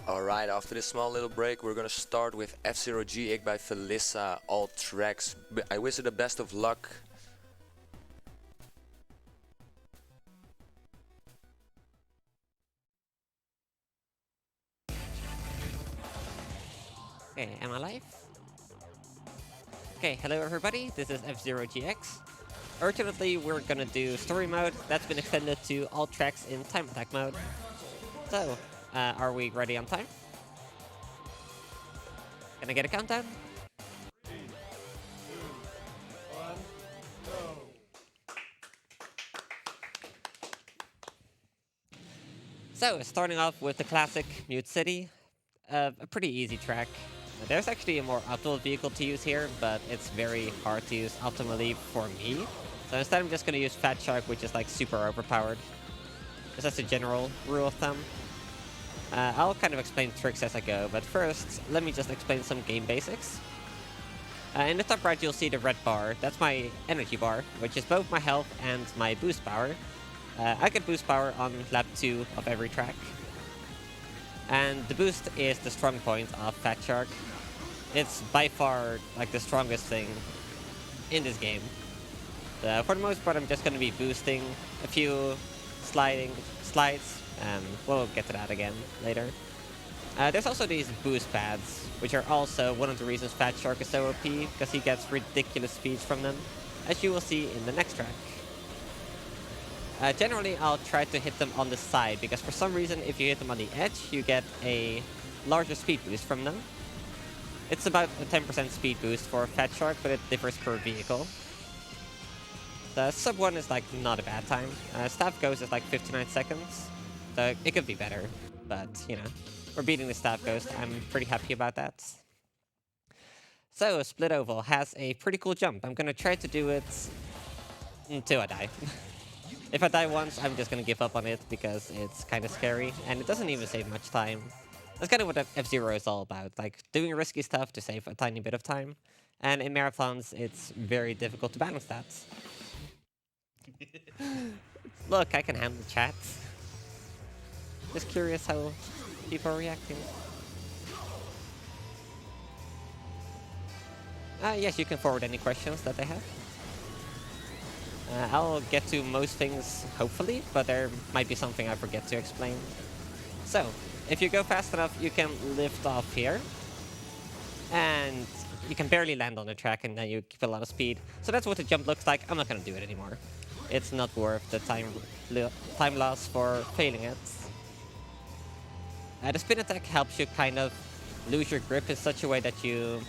Alright, after this small little break, we're gonna start with F-Zero GX by Felissa, all tracks. I wish her the best of luck. Okay, am I live? Okay, hello everybody, this is F-Zero GX. Urgently, we're gonna do story mode. That's been extended to all tracks in time attack mode. So, are we ready on time? Can I get a countdown? 3, 2, 1, go! So, starting off with the classic Mute City, a pretty easy track. There's actually a more optimal vehicle to use here, but it's very hard to use optimally for me. So instead I'm just going to use Fat Shark, which is like super overpowered. Just as a general rule of thumb. I'll kind of explain tricks as I go, but first, let me just explain some game basics. In the top right you'll see the red bar, that's my energy bar, which is both my health and my boost power. I get boost power on lap 2 of every track. And the boost is the strong point of Fat Shark. It's by far like the strongest thing in this game. For the most part I'm just going to be boosting a few slides, and we'll get to that again later. There's also these boost pads, which are also one of the reasons Fat Shark is so OP, because he gets ridiculous speeds from them, as you will see in the next track. Generally, I'll try to hit them on the side, because for some reason, if you hit them on the edge, you get a larger speed boost from them. It's about a 10% speed boost for Fat Shark, but it differs per vehicle. The sub 1 is like not a bad time. Staff Ghost is like 59 seconds, so it could be better, but you know, we're beating the Staff Ghost. I'm pretty happy about that. So, Split Oval has a pretty cool jump. I'm gonna try to do it until I die. If I die once, I'm just gonna give up on it because it's kind of scary, and it doesn't even save much time. That's kind of what F-Zero is all about, like doing risky stuff to save a tiny bit of time. And in marathons, it's very difficult to balance that. Look, I can handle chat. Just curious how people are reacting. Yes, you can forward any questions that they have. I'll get to most things, hopefully, but there might be something I forget to explain. So, if you go fast enough, you can lift off here. And you can barely land on the track, and then you keep a lot of speed. So that's what the jump looks like. I'm not going to do it anymore. It's not worth the time loss for failing it. The spin attack helps you kind of lose your grip in such a way that you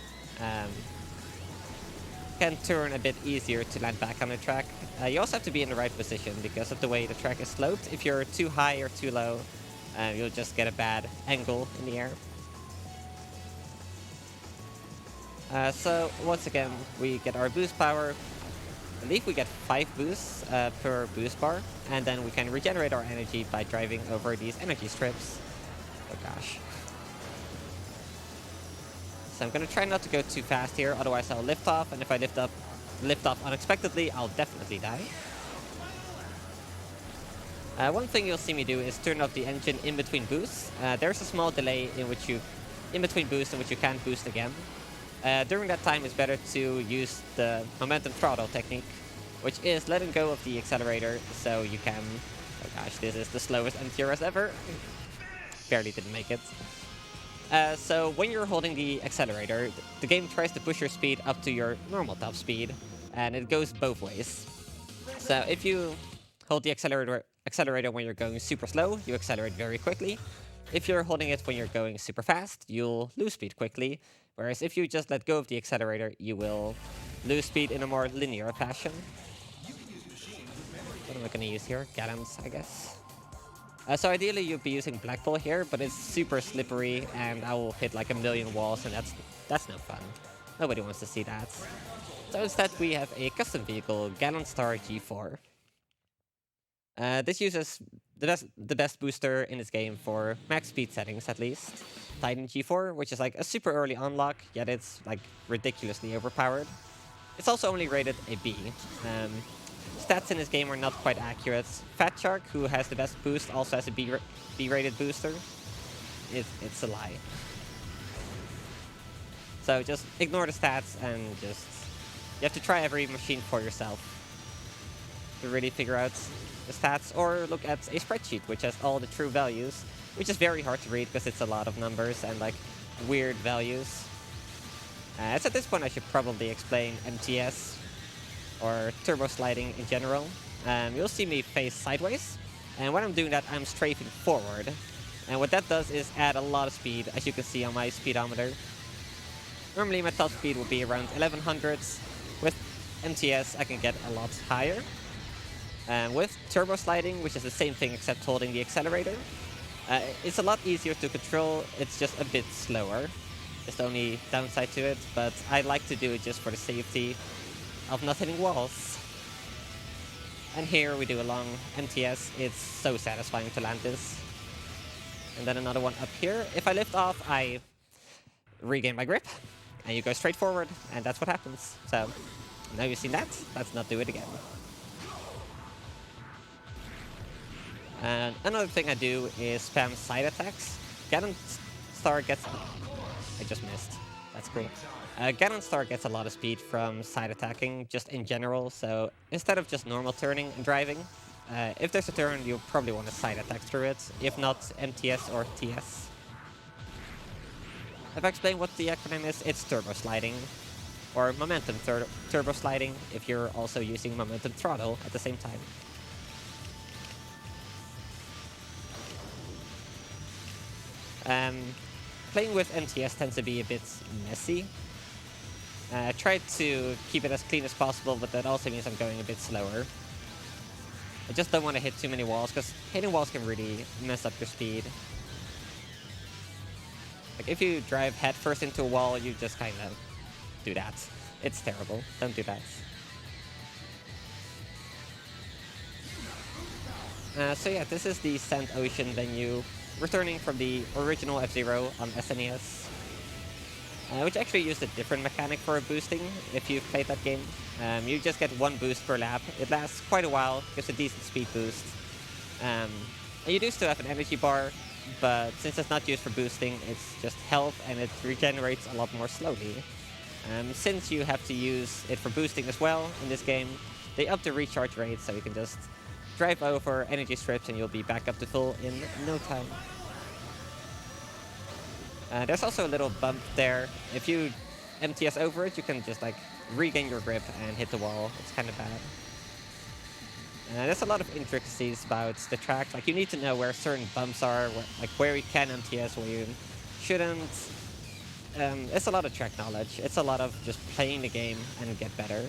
can turn a bit easier to land back on the track. You also have to be in the right position because of the way the track is sloped. If you're too high or too low, you'll just get a bad angle in the air. So once again, we get our boost power. I believe we get 5 boosts per boost bar, and then we can regenerate our energy by driving over these energy strips. Oh gosh. So I'm gonna try not to go too fast here, otherwise I'll lift off, and if I lift off unexpectedly, I'll definitely die. One thing you'll see me do is turn off the engine in between boosts. There's a small delay in between boosts in which you can't boost again. During that time, it's better to use the momentum throttle technique, which is letting go of the accelerator so you can... Oh gosh, this is the slowest MTRS ever. Barely didn't make it. So when you're holding the accelerator, the game tries to push your speed up to your normal top speed, and it goes both ways. So if you hold the accelerator when you're going super slow, you accelerate very quickly. If you're holding it when you're going super fast, you'll lose speed quickly. Whereas if you just let go of the accelerator, you will lose speed in a more linear fashion. What am I going to use here? Gallons, I guess. So ideally you'd be using Blackpool here, but it's super slippery and I will hit like a million walls, and that's no fun. Nobody wants to see that. So instead we have a custom vehicle, Gallon Star G4. This uses the best booster in this game for max speed settings, at least. Titan G4, which is like a super early unlock, yet it's like ridiculously overpowered. It's also only rated a B. Stats in this game are not quite accurate. Fat Shark, who has the best boost, also has a B-rated booster. it's a lie. So just ignore the stats and just... You have to try every machine for yourself to really figure out the stats, or look at a spreadsheet which has all the true values, which is very hard to read because it's a lot of numbers and like weird values. So at this point I should probably explain MTS, or turbo sliding in general. You'll see me face sideways, and when I'm doing that I'm strafing forward. And what that does is add a lot of speed, as you can see on my speedometer. Normally my top speed would be around 1100s. With MTS I can get a lot higher. With turbo sliding, which is the same thing except holding the accelerator, it's a lot easier to control, it's just a bit slower. It's the only downside to it, but I like to do it just for the safety of not hitting walls. And here we do a long MTS, it's so satisfying to land this. And then another one up here. If I lift off, I regain my grip, and you go straight forward, and that's what happens. So, now you've seen that, let's not do it again. And another thing I do is spam side attacks. Ganon Star gets... I just missed. That's cool. Ganon Star gets a lot of speed from side attacking, just in general, so instead of just normal turning and driving, if there's a turn, you'll probably want to side attack through it, if not MTS or TS. If I explain what the acronym is, it's turbo sliding, or momentum turbo sliding, if you're also using momentum throttle at the same time. Playing with MTS tends to be a bit messy. I try to keep it as clean as possible, but that also means I'm going a bit slower. I just don't want to hit too many walls, because hitting walls can really mess up your speed. Like if you drive headfirst into a wall, you just kind of do that. It's terrible. Don't do that. So yeah, this is the Sand Ocean venue, returning from the original F-Zero on SNES, which actually used a different mechanic for boosting if you've played that game. You just get one boost per lap. It lasts quite a while, gives a decent speed boost. And you do still have an energy bar, but since it's not used for boosting, it's just health and it regenerates a lot more slowly. Since you have to use it for boosting as well in this game, they up the recharge rate, so you can just drive over energy strips and you'll be back up to full in no time. There's also a little bump there. If you MTS over it, you can just like regain your grip and hit the wall. It's kind of bad. There's a lot of intricacies about the track. Like you need to know where certain bumps are, where you can MTS, where you shouldn't. It's a lot of track knowledge. It's a lot of just playing the game and get better.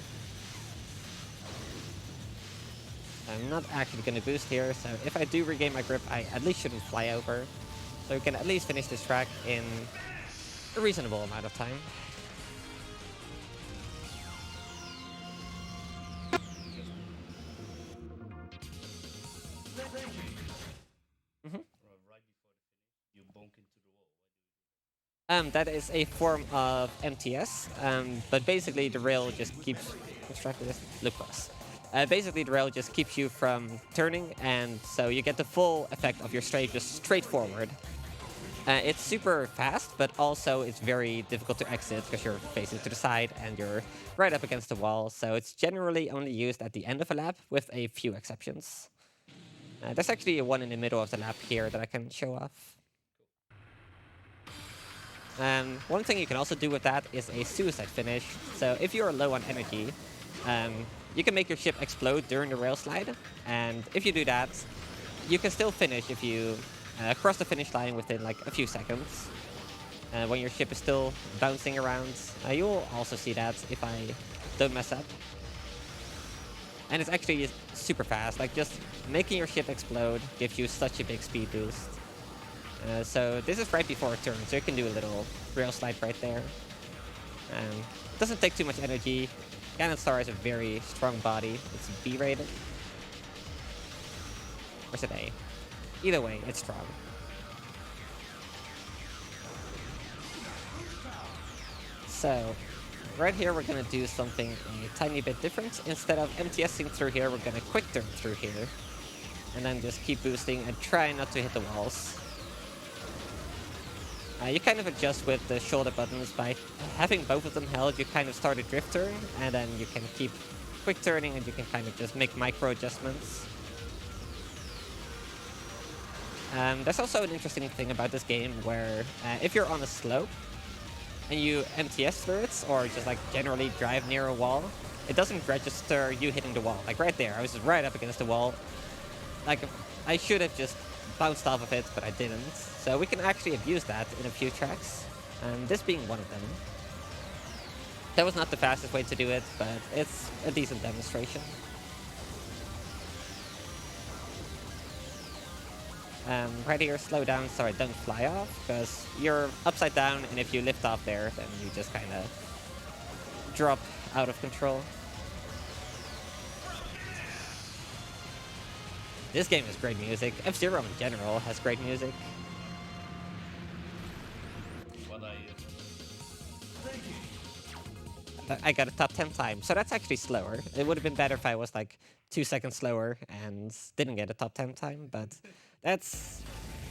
I'm not actually going to boost here, so if I do regain my grip, I at least shouldn't fly over. So we can at least finish this track in a reasonable amount of time. That is a form of MTS, but basically the rail just keeps... basically the rail just keeps you from turning, and so you get the full effect of your strafe just straight forward. It's super fast, but also it's very difficult to exit because you're facing to the side and you're right up against the wall, so it's generally only used at the end of a lap, with a few exceptions. There's actually one in the middle of the lap here that I can show off. One thing you can also do with that is a suicide finish. So if you're low on energy, you can make your ship explode during the rail slide, and if you do that, you can still finish if you cross the finish line within like a few seconds. When your ship is still bouncing around, you'll also see that if I don't mess up. And it's actually super fast, like just making your ship explode gives you such a big speed boost. So this is right before a turn, so you can do a little rail slide right there. It doesn't take too much energy. Ganon Star has a very strong body. It's B rated. Or is it A? Either way, it's strong. So, right here we're going to do something a tiny bit different. Instead of MTSing through here, we're going to quick turn through here. And then just keep boosting and try not to hit the walls. You kind of adjust with the shoulder buttons by having both of them held. You kind of start a drift turn, and then you can keep quick turning, and you can kind of just make micro adjustments. There's also an interesting thing about this game where if you're on a slope and you MTS through it, or just like generally drive near a wall, it doesn't register you hitting the wall. Like right there, I was just right up against the wall. Like I should have just bounced off of it, but I didn't. So we can actually abuse that in a few tracks, this being one of them. That was not the fastest way to do it, but it's a decent demonstration. Right here, slow down so I don't fly off, because you're upside down, and if you lift off there, then you just kind of drop out of control. This game has great music. F-Zero in general has great music. I got a top 10 time, so that's actually slower. It would have been better if I was like 2 seconds slower and didn't get a top 10 time, but that's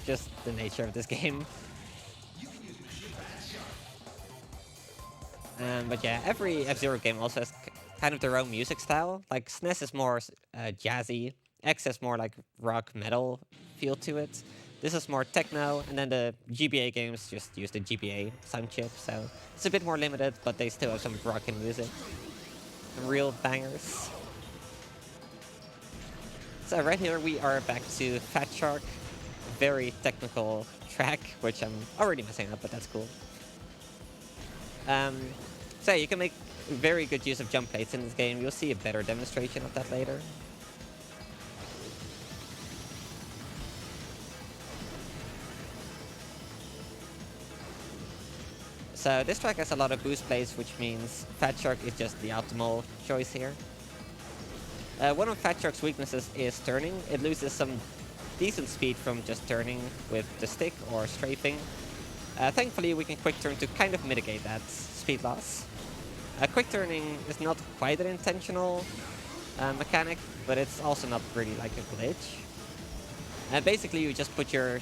just the nature of this game. But yeah, every F-Zero game also has kind of their own music style. Like SNES is more jazzy, X has more like rock metal feel to it. This is more techno, and then the GBA games just use the GBA sound chip, so it's a bit more limited, but they still have some rockin' music. Some real bangers. So right here we are back to Fat Shark. Very technical track, which I'm already messing up, but that's cool. So you can make very good use of jump plates in this game. You'll see a better demonstration of that later. So this track has a lot of boost plates, which means Fat Shark is just the optimal choice here. One of Fat Shark's weaknesses is turning. It loses some decent speed from just turning with the stick or strafing. Thankfully, we can quick turn to kind of mitigate that speed loss. Quick turning is not quite an intentional mechanic, but it's also not really like a glitch. Basically, you just put your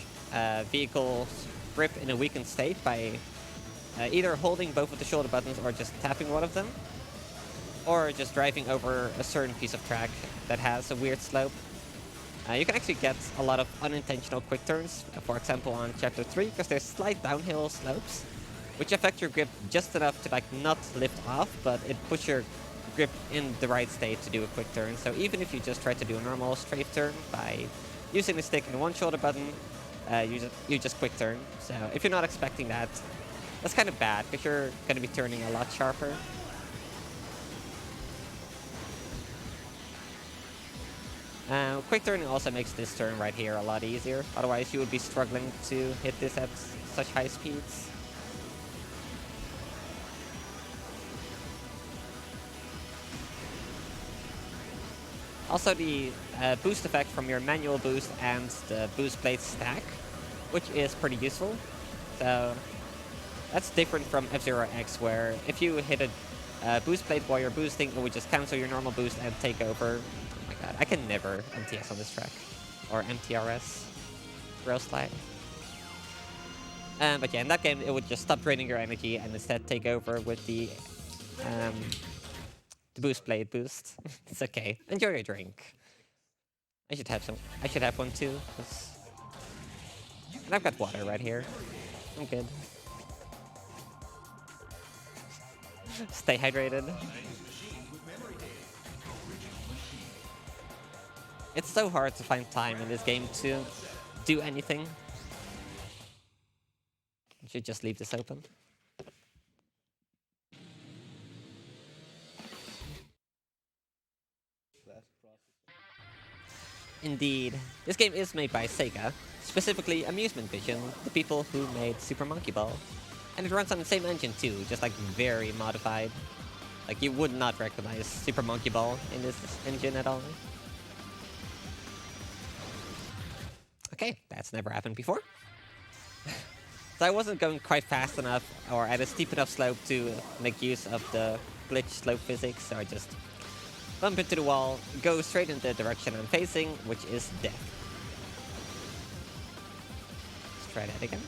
vehicle's grip in a weakened state by either holding both of the shoulder buttons or just tapping one of them, or just driving over a certain piece of track that has a weird slope. You can actually get a lot of unintentional quick turns, for example on Chapter 3, because there's slight downhill slopes, which affect your grip just enough to like not lift off, but it puts your grip in the right state to do a quick turn. So even if you just try to do a normal strafe turn by using the stick and one shoulder button, you just quick turn. So if you're not expecting that, that's kind of bad, because you're going to be turning a lot sharper. Quick turning also makes this turn right here a lot easier, otherwise you would be struggling to hit this at such high speeds. Also the boost effect from your manual boost and the boost plate stack, which is pretty useful. So that's different from F-Zero X, where if you hit a boost plate while you're boosting, it would just cancel your normal boost and take over. Oh my god, I can never MTS on this track. Or MTRS. Rail slide. But yeah, in that game, it would just stop draining your energy and instead take over with the boost plate boost. It's okay. Enjoy your drink. I should have some. I should have one too. And I've got water right here. I'm good. Stay hydrated. It's so hard to find time in this game to do anything. I should just leave this open. Indeed. This game is made by Sega, specifically Amusement Vision, the people who made Super Monkey Ball. And it runs on the same engine too, just like very modified. Like you would not recognize Super Monkey Ball in this engine at all. Okay, that's never happened before. So I wasn't going quite fast enough or at a steep enough slope to make use of the glitch slope physics, so I just bump into the wall, go straight in the direction I'm facing, which is death. Let's try that again.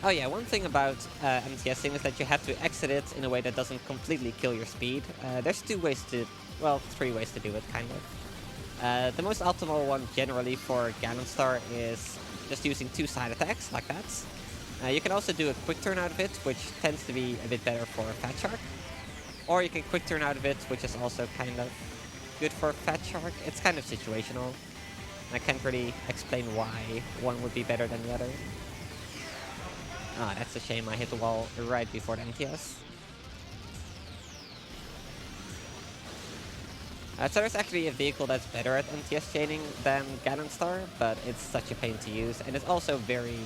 Oh yeah, one thing about MTSing is that you have to exit it in a way that doesn't completely kill your speed. There's well, three ways to do it, kind of. The most optimal one generally for Ganon Star is just using two side attacks, like that. You can also do a quick turn out of it, which tends to be a bit better for Fat Shark. Or you can quick turn out of it, which is also kind of good for Fat Shark. It's kind of situational. I can't really explain why one would be better than the other. Ah, that's a shame I hit the wall right before the MTS. So there's actually a vehicle that's better at MTS chaining than Ganon Star, but it's such a pain to use, and it's also very...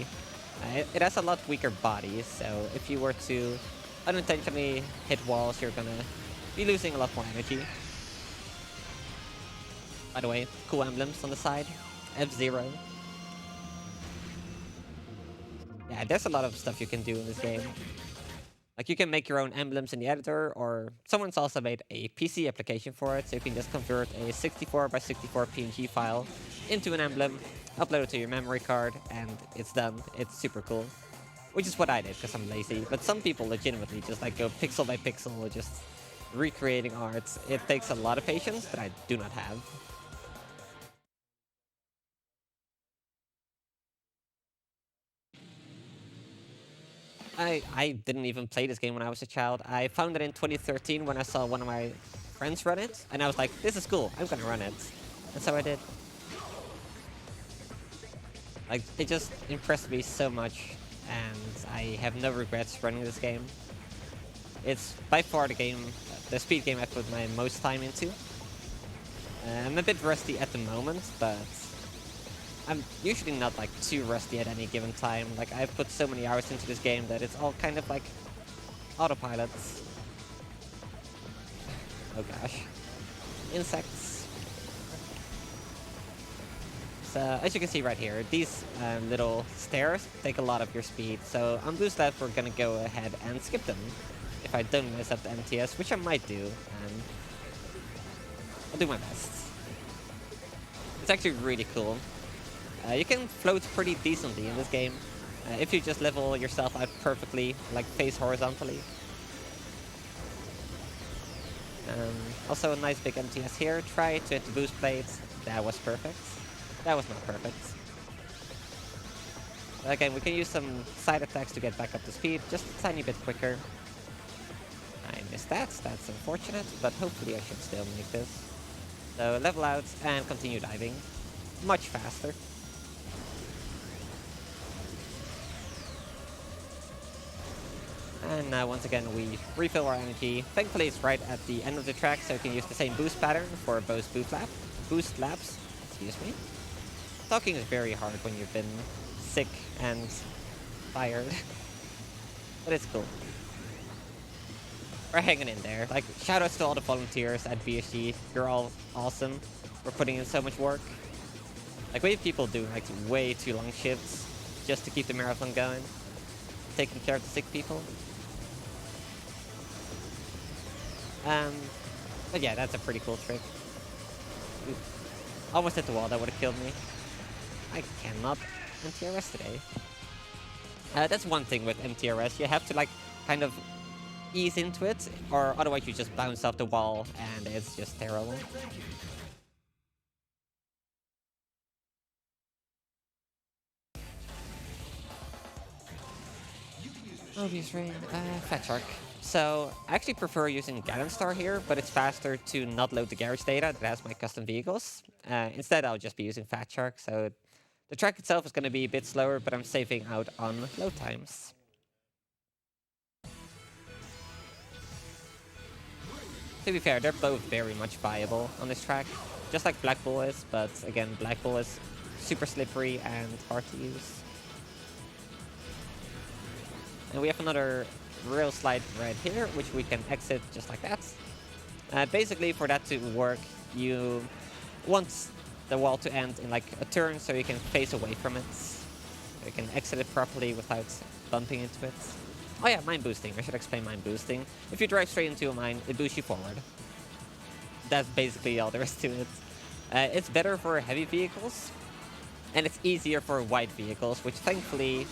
it has a lot weaker body, so if you were to unintentionally hit walls, you're gonna be losing a lot more energy. By the way, cool emblems on the side. F-Zero. Yeah, there's a lot of stuff you can do in this game. Like, you can make your own emblems in the editor, or someone's also made a PC application for it, so you can just convert a 64 by 64 PNG file into an emblem, upload it to your memory card, and it's done. It's super cool. Which is what I did, because I'm lazy. But some people legitimately just like go pixel by pixel, just recreating art. It takes a lot of patience that I do not have. I didn't even play this game when I was a child. I found it in 2013 when I saw one of my friends run it, and I was like, this is cool, I'm gonna run it. And so I did. Like, it just impressed me so much, and I have no regrets running this game. It's by far the speed game I put my most time into. I'm a bit rusty at the moment, but I'm usually not like too rusty at any given time. Like, I've put so many hours into this game that it's all kind of like autopilots. Oh gosh. Insects. So, as you can see right here, these little stairs take a lot of your speed. So, on Boost Lab, we're gonna go ahead and skip them. If I don't mess up the MTS, which I might do. I'll do my best. It's actually really cool. You can float pretty decently in this game, if you just level yourself out perfectly, like face horizontally. Also a nice big MTS here. Try to hit the boost plate. That was perfect. That was not perfect. But again, we can use some side attacks to get back up to speed, just a tiny bit quicker. I missed that. That's unfortunate, but hopefully I should still make this. So level out and continue diving. Much faster. And now once again we refill our energy. Thankfully it's right at the end of the track, so we can use the same boost pattern for both boost laps. Excuse me. Talking is very hard when you've been sick and tired. But it's cool. We're hanging in there. Like, shoutouts to all the volunteers at BSG. You're all awesome. We're putting in so much work. Like, we have people doing like way too long shifts just to keep the marathon going. Taking care of the sick people. But yeah, that's a pretty cool trick. Ooh. Almost hit the wall, that would have killed me. I cannot MTRS today. That's one thing with MTRS, you have to like kind of ease into it, or otherwise you just bounce off the wall and it's just terrible. Mobius Ring, Fat Shark. So, I actually prefer using Ganon Star here, but it's faster to not load the garage data that has my custom vehicles. Instead, I'll just be using Fat Shark, so the track itself is going to be a bit slower, but I'm saving out on load times. To be fair, they're both very much viable on this track, just like Black Bull is, but again, Black Bull is super slippery and hard to use. And we have another rail slide right here, which we can exit just like that. Basically, for that to work, you want the wall to end in like a turn so you can face away from it. You can exit it properly without bumping into it. Oh yeah, mine boosting. I should explain mine boosting. If you drive straight into a mine, it boosts you forward. That's basically all there is to it. It's better for heavy vehicles, and it's easier for wide vehicles, which thankfully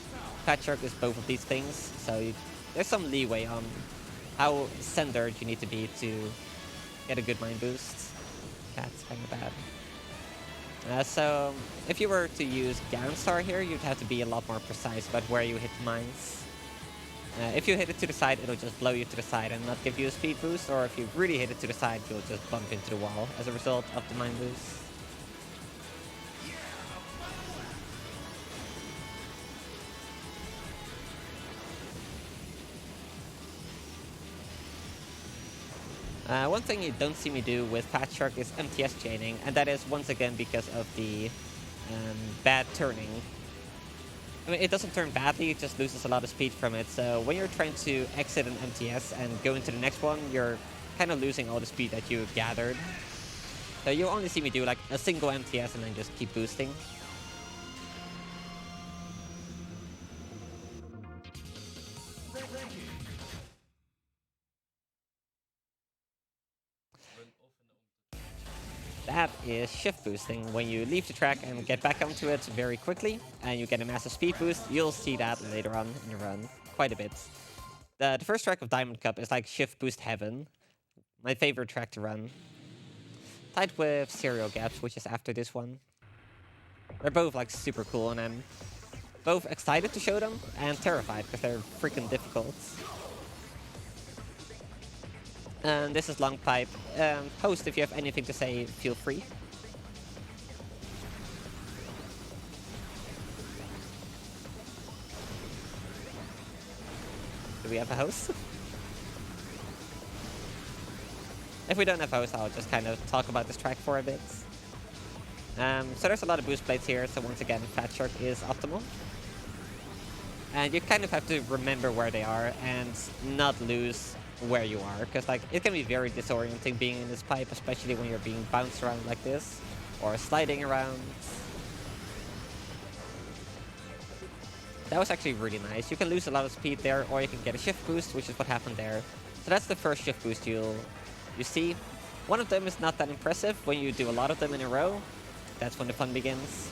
Patchwork is both of these things, so there's some leeway on how centered you need to be to get a good mine boost. That's kind of bad. So if you were to use Ganstar here, you'd have to be a lot more precise about where you hit the mines. If you hit it to the side, it'll just blow you to the side and not give you a speed boost, or if you really hit it to the side, you'll just bump into the wall as a result of the mine boost. One thing you don't see me do with Patchwork is MTS chaining, and that is once again because of the bad turning. I mean, it doesn't turn badly, it just loses a lot of speed from it, so when you're trying to exit an MTS and go into the next one, you're kind of losing all the speed that you've gathered. So you'll only see me do like a single MTS and then just keep boosting. That is shift boosting. When you leave the track and get back onto it very quickly, and you get a massive speed boost, you'll see that later on in the run quite a bit. The first track of Diamond Cup is like shift boost heaven. My favorite track to run. Tied with Serial Gaps, which is after this one. They're both like super cool, and I'm both excited to show them and terrified because they're freaking difficult. And this is Long Pipe. Host, if you have anything to say, feel free. Do we have a host? If we don't have a host, I'll just kind of talk about this track for a bit. So there's a lot of boost plates here, so once again, Patchwork is optimal. And you kind of have to remember where they are and not lose where you are, because like it can be very disorienting being in this pipe, especially when you're being bounced around like this or sliding around. That was actually really nice. You can lose a lot of speed there, or you can get a shift boost, which is what happened there. So that's the first shift boost you see. One of them is not that impressive. When you do a lot of them in a row, that's when the fun begins.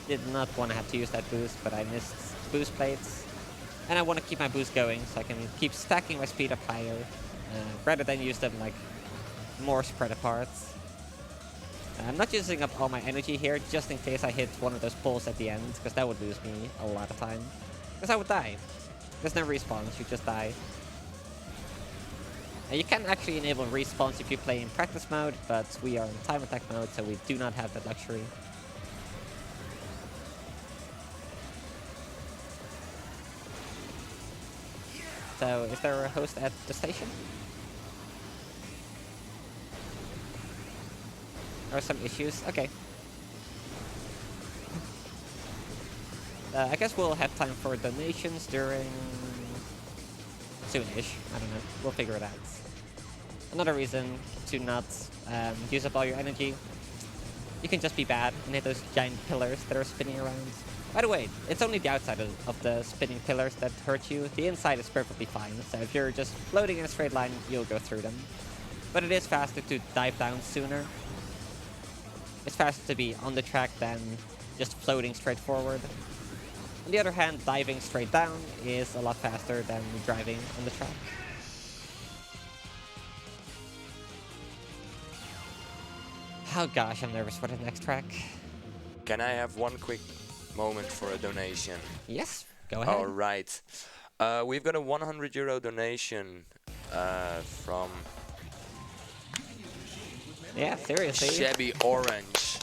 Did not want to have to use that boost, but I missed boost plates. And I want to keep my boost going so I can keep stacking my speed up higher, rather than use them like more spread apart. I'm not using up all my energy here just in case I hit one of those poles at the end, because that would lose me a lot of time. Because I would die. There's no respawns, you just die. You can actually enable respawns if you play in practice mode, but we are in time attack mode, so we do not have that luxury. So, is there a host at the station? Or some issues? Okay. I guess we'll have time for donations during... soonish. I don't know. We'll figure it out. Another reason to not use up all your energy. You can just be bad and hit those giant pillars that are spinning around. By the way, it's only the outside of the spinning pillars that hurt you. The inside is perfectly fine, so if you're just floating in a straight line, you'll go through them. But it is faster to dive down sooner. It's faster to be on the track than just floating straight forward. On the other hand, diving straight down is a lot faster than driving on the track. Oh gosh, I'm nervous for the next track. Can I have one quick moment for a donation? Yes, go ahead. All right. We've got a €100 donation from Yeah, seriously. Shabby Orange.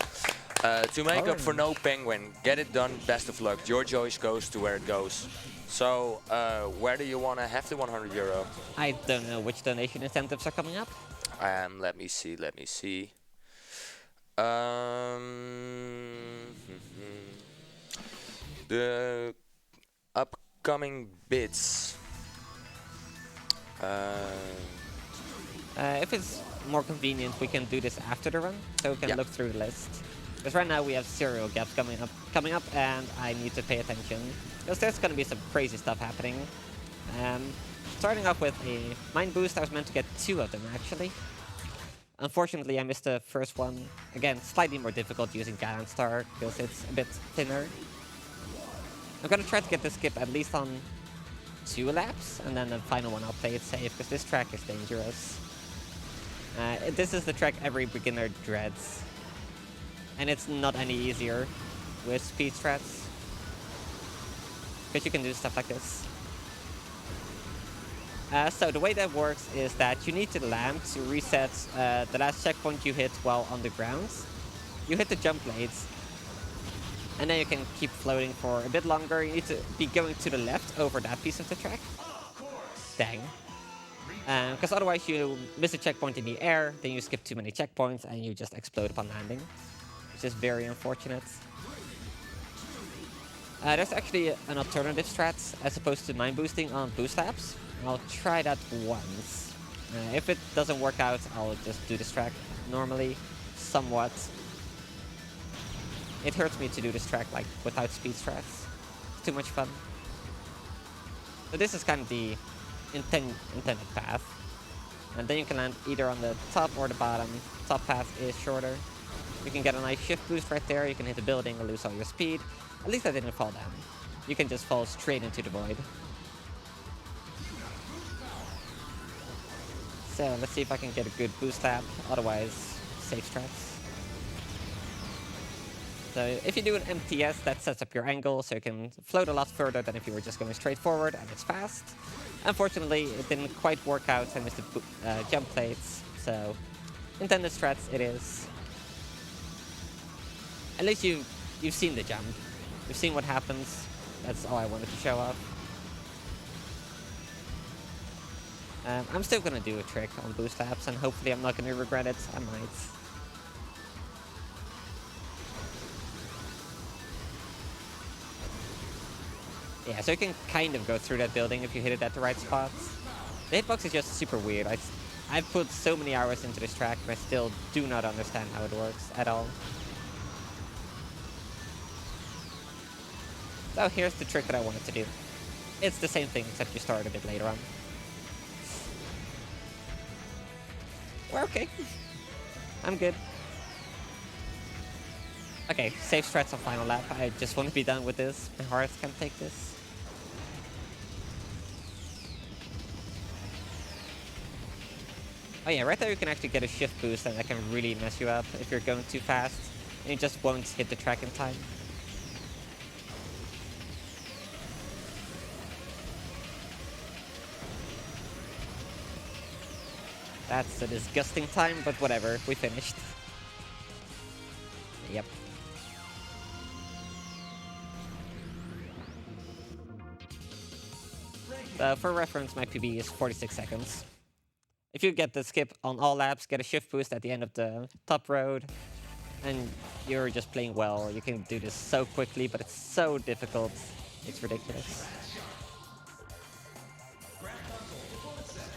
To make up for no penguin, get it done, best of luck. Your choice goes to where it goes. So, where do you want to have the €100? I don't know which donation incentives are coming up. Let me see. The upcoming bids. If it's more convenient, we can do this after the run, so we can look through the list. Because right now we have serial gaps coming up, and I need to pay attention. Because there's going to be some crazy stuff happening. Starting off with a mine boost, I was meant to get 2 of them actually. Unfortunately, I missed the first one. Again, slightly more difficult using Ganon Star because it's a bit thinner. I'm gonna try to get this skip at least on 2 laps, and then the final one I'll play it safe because this track is dangerous. This is the track every beginner dreads, and it's not any easier with speed strats because you can do stuff like this. So the way that works is that you need to land to reset the last checkpoint you hit while on the ground. You hit the jump blades, and then you can keep floating for a bit longer. You need to be going to the left over that piece of the track. Dang. Because otherwise you miss a checkpoint in the air, then you skip too many checkpoints, and you just explode upon landing, which is very unfortunate. There's actually an alternative strat as opposed to mine boosting on boost laps. I'll try that once. If it doesn't work out, I'll just do this track normally, somewhat. It hurts me to do this track like without speed strats. It's too much fun. So this is kind of the intended path. And then you can land either on the top or the bottom. Top path is shorter. You can get a nice shift boost right there. You can hit the building and lose all your speed. At least I didn't fall down. You can just fall straight into the void. So let's see if I can get a good boost lap. Otherwise, safe strats. So if you do an MTS, that sets up your angle, so you can float a lot further than if you were just going straight forward, and it's fast. Unfortunately, it didn't quite work out. I missed the jump plates, so intended strats it is. At least you've seen the jump. You've seen what happens. That's all I wanted to show off. I'm still gonna do a trick on boost laps, and hopefully I'm not gonna regret it. I might. Yeah, so you can kind of go through that building if you hit it at the right spots. The hitbox is just super weird. I've put so many hours into this track, but I still do not understand how it works at all. So here's the trick that I wanted to do. It's the same thing, except you start a bit later on. We're okay. I'm good. Okay, safe strats on final lap. I just want to be done with this. My heart can't take this. Oh yeah, right there you can actually get a shift boost, and that can really mess you up if you're going too fast, and you just won't hit the track in time. That's a disgusting time, but whatever, we finished. Yep. For reference, my PB is 46 seconds. If you get the skip on all laps, get a shift boost at the end of the top road, and you're just playing well. You can do this so quickly, but it's so difficult. It's ridiculous.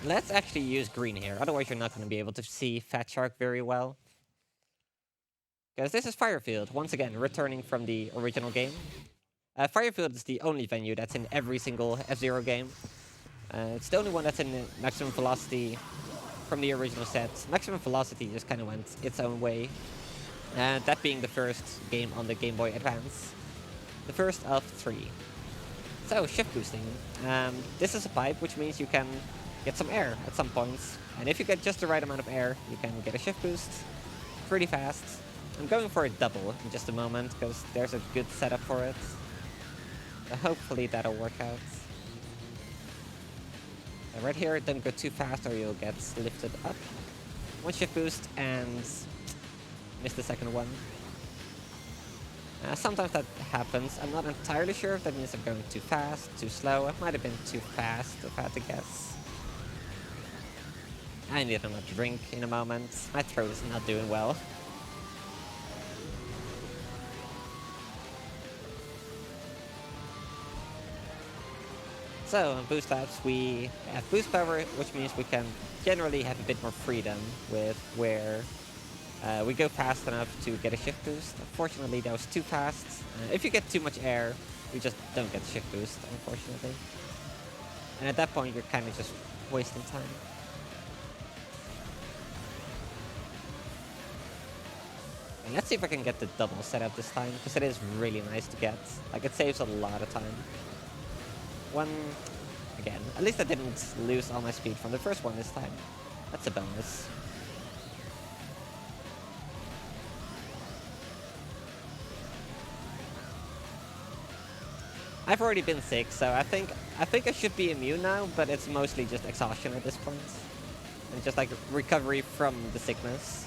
Let's actually use green here, otherwise you're not going to be able to see Fat Shark very well. Because this is Firefield, once again, returning from the original game. Firefield is the only venue that's in every single F-Zero game. It's the only one that's in Maximum Velocity from the original set. Maximum Velocity just kind of went its own way. That being the first game on the Game Boy Advance. The first of 3. So, shift boosting. This is a pipe, which means you can get some air at some points. And if you get just the right amount of air, you can get a shift boost pretty fast. I'm going for a double in just a moment, because there's a good setup for it. So hopefully that'll work out. Right here, don't go too fast or you'll get lifted up. One shift boost and miss the second one. Sometimes that happens. I'm not entirely sure if that means I'm going too fast, too slow. It might have been too fast, if I had to guess. I need another drink in a moment. My throat is not doing well. So, on boost laps, we have boost power, which means we can generally have a bit more freedom with where we go fast enough to get a shift boost. Unfortunately, that was too fast. If you get too much air, you just don't get the shift boost, unfortunately. And at that point, you're kind of just wasting time. And let's see if I can get the double setup this time, because it is really nice to get. Like, it saves a lot of time. Again, at least I didn't lose all my speed from the first one this time. That's a bonus. I've already been sick, so I think I should be immune now, but it's mostly just exhaustion at this point. And just like recovery from the sickness.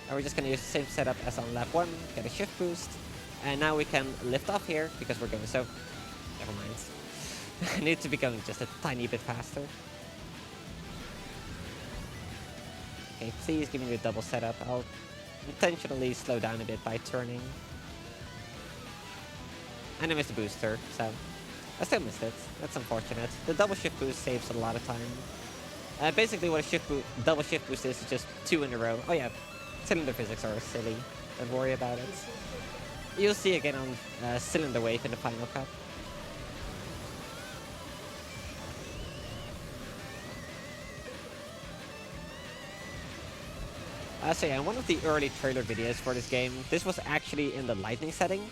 And we're just gonna use the same setup as on lap 1, get a shift boost. And now we can lift off here, because we're going so... Never mind. I need to be going just a tiny bit faster. Okay, please give me the double setup. I'll intentionally slow down a bit by turning. And I missed a booster, so I still missed it. That's unfortunate. The double shift boost saves a lot of time. Basically what a double shift boost is just 2 in a row. Oh yeah, cylinder physics are silly. Don't worry about it. You'll see again on Cylinder Wave in the Final Cup. So yeah, in one of the early trailer videos for this game, this was actually in the lightning setting.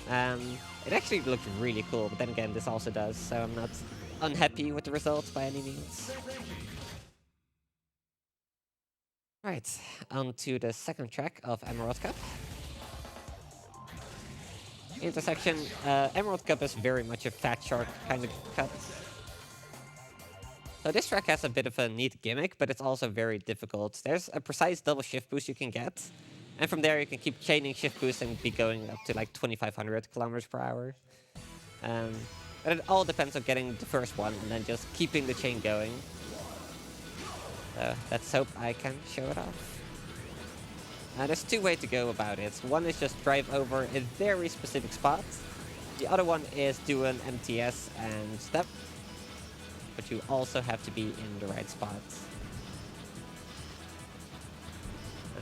It actually looked really cool, but then again, this also does, so I'm not unhappy with the results by any means. Right, on to the second track of Emerald Cup. Intersection, Emerald Cup is very much a fat shark kind of cup. So this track has a bit of a neat gimmick, but it's also very difficult. There's a precise double shift boost you can get, and from there you can keep chaining shift boosts and be going up to like 2,500 kilometers per hour. But it all depends on getting the first one and then just keeping the chain going. So let's hope I can show it off. There's 2 ways to go about it. One is just drive over a very specific spot. The other one is do an MTS and step. But you also have to be in the right spot.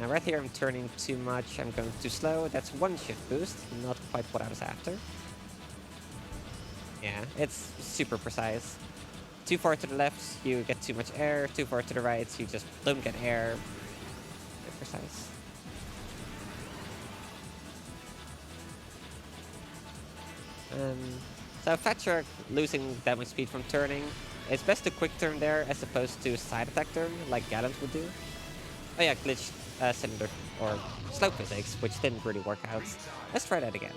Right here I'm turning too much, I'm going too slow. That's 1 shift boost, not quite what I was after. Yeah, it's super precise. Too far to the left, you get too much air. Too far to the right, you just don't get air. Very precise. So Fat Shark losing that much speed from turning. It's best to quick turn there as opposed to side attack turn, like Gallant would do. Oh yeah, glitch cylinder or slope physics, which didn't really work out. Let's try that again.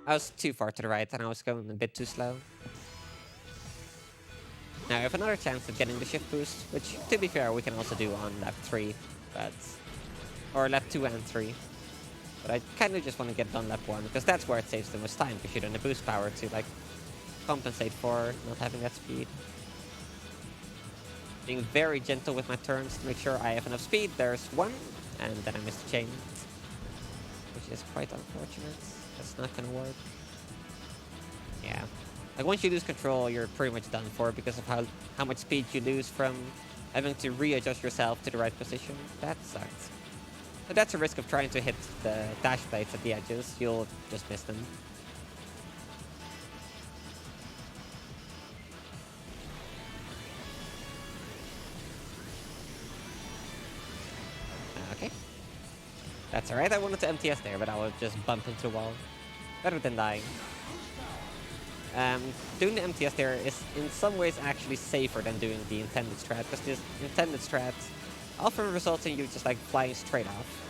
I was too far to the right and I was going a bit too slow. Now I have another chance of getting the shift boost, which to be fair we can also do on lap 3, or lap 2 and 3. But I kind of just want to get it on lap 1, because that's where it saves the most time, because you don't have boost power to like compensate for not having that speed. Being very gentle with my turns to make sure I have enough speed. There's 1, and then I missed the chain, which is quite unfortunate. That's not gonna work. Yeah. Like once you lose control, you're pretty much done for because of how much speed you lose from having to readjust yourself to the right position. That sucks. But that's a risk of trying to hit the dash plates at the edges. You'll just miss them. Okay. That's alright. I wanted to MTS there, but I will just bump into a wall. Better than dying. Doing the MTS there is in some ways actually safer than doing the intended strat, because this intended strat often results in you just like flying straight off.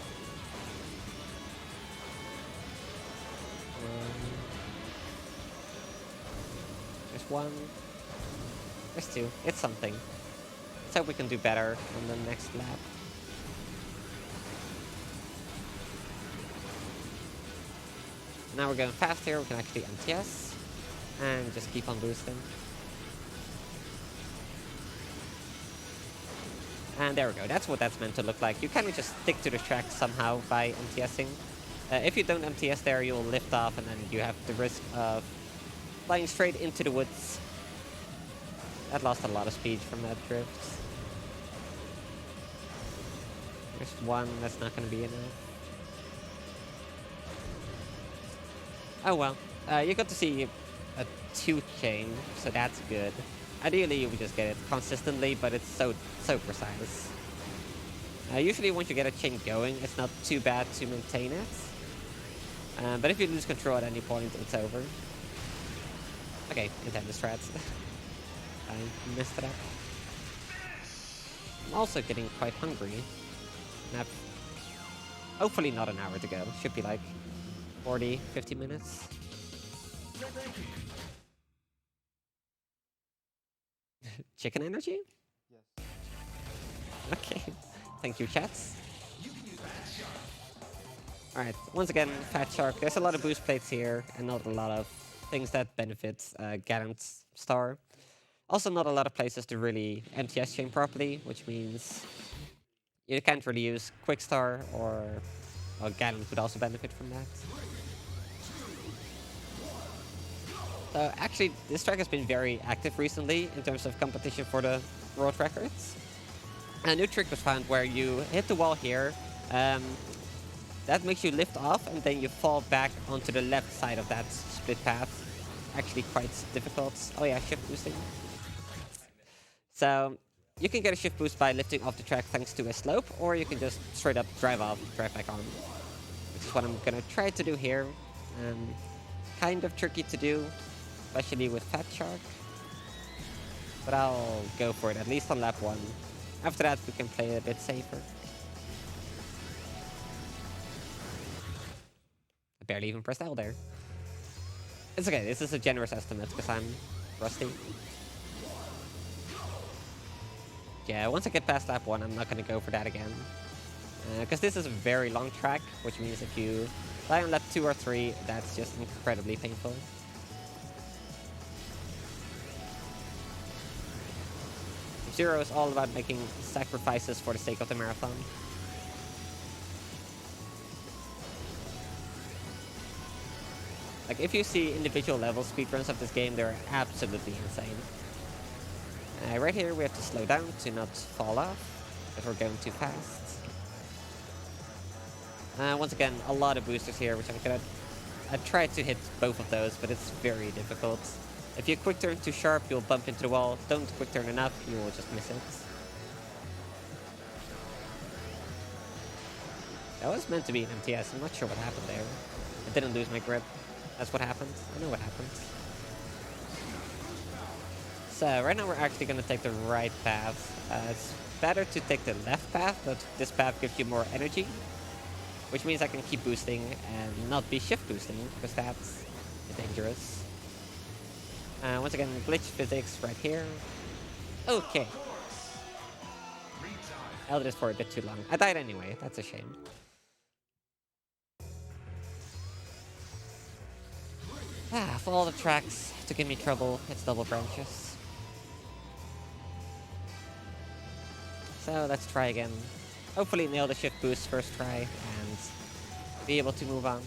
There's 1. There's 2. It's something. Let's hope we can do better on the next lap. Now we're going fast here, we can actually MTS. And just keep on boosting. And there we go, that's what that's meant to look like. You kind of just stick to the track somehow by MTSing. If you don't MTS there, you'll lift off and then you have the risk of flying straight into the woods. That lost a lot of speed from that drift. There's 1, that's not going to be enough. Oh well, you got to see a tooth chain, so that's good. Ideally, you would just get it consistently, but it's so precise. Usually, once you get a chain going, it's not too bad to maintain it. But if you lose control at any point, it's over. Okay, intended strats. I messed it up. I'm also getting quite hungry. And I've hopefully not an hour to go. Should be like 40, 50 minutes. Chicken energy? Yes. Okay. Thank you, chats. Alright, once again, Fat Shark. There's a lot of boost plates here, and not a lot of things that benefit Gallant's star. Also, not a lot of places to really MTS chain properly, which means you can't really use Quick Star, or well, Gallant would also benefit from that. So actually, this track has been very active recently in terms of competition for the world records. A new trick was found where you hit the wall here. That makes you lift off, and then you fall back onto the left side of that split path. Actually quite difficult. Oh yeah, shift boosting. So you can get a shift boost by lifting off the track thanks to a slope, or you can just straight up drive off, drive back on. Which is what I'm gonna try to do here. Kind of tricky to do, especially with Fat Shark. But I'll go for it, at least on lap 1. After that, we can play it a bit safer. I barely even pressed L there. It's okay, this is a generous estimate, because I'm rusty. Yeah, once I get past lap 1, I'm not going to go for that again. Because this is a very long track, which means if you die on lap 2 or 3, that's just incredibly painful. Zero is all about making sacrifices for the sake of the marathon. Like, if you see individual level speedruns of this game, they're absolutely insane. Right here, we have to slow down to not fall off, if we're going too fast. Once again, a lot of boosters here, which I'm gonna... I tried to hit both of those, but it's very difficult. If you quick turn too sharp, you'll bump into the wall. Don't quick turn enough, you will just miss it. That was meant to be an MTS, I'm not sure what happened there. I didn't lose my grip. That's what happened. I know what happened. So, right now we're actually going to take the right path. It's better to take the left path, but this path gives you more energy. Which means I can keep boosting and not be shift boosting, because that's dangerous. Once again, glitch physics right here. Okay. I held this for a bit too long. I died anyway, that's a shame. For all the tracks to give me trouble, it's double branches. So let's try again. Hopefully nail the shift boost first try and be able to move on.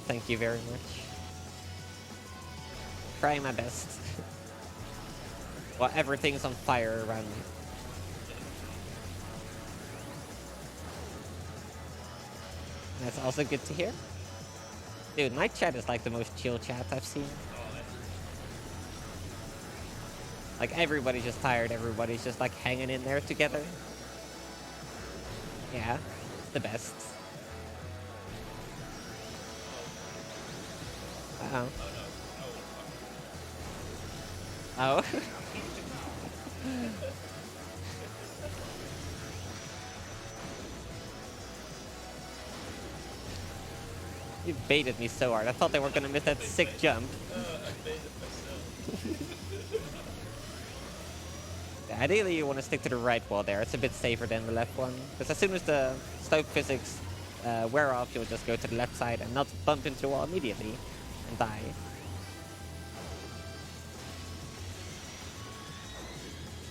Thank you very much. Trying my best. While everything's on fire around me. That's also good to hear. Dude, my chat is like the most chill chat I've seen. Like, everybody's just tired, everybody's just like hanging in there together. Yeah, it's the best. Uh-oh. Oh. You baited me so hard. I thought they were gonna miss that sick jump. Ideally, you want to stick to the right wall there. It's a bit safer than the left one. Because as soon as the slope physics wear off, you'll just go to the left side and not bump into the wall immediately and die.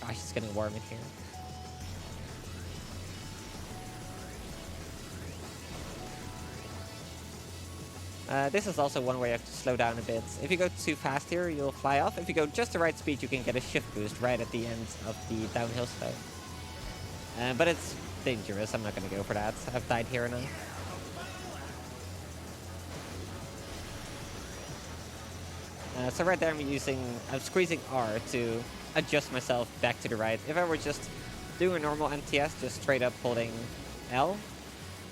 Gosh, it's getting warm in here. This is also one where you have to slow down a bit. If you go too fast here, you'll fly off. If you go just the right speed, you can get a shift boost right at the end of the downhill slope. But it's dangerous. I'm not going to go for that. I've died here enough. So right there I'm squeezing R to adjust myself back to the right. If I were just doing a normal MTS, just straight up holding L,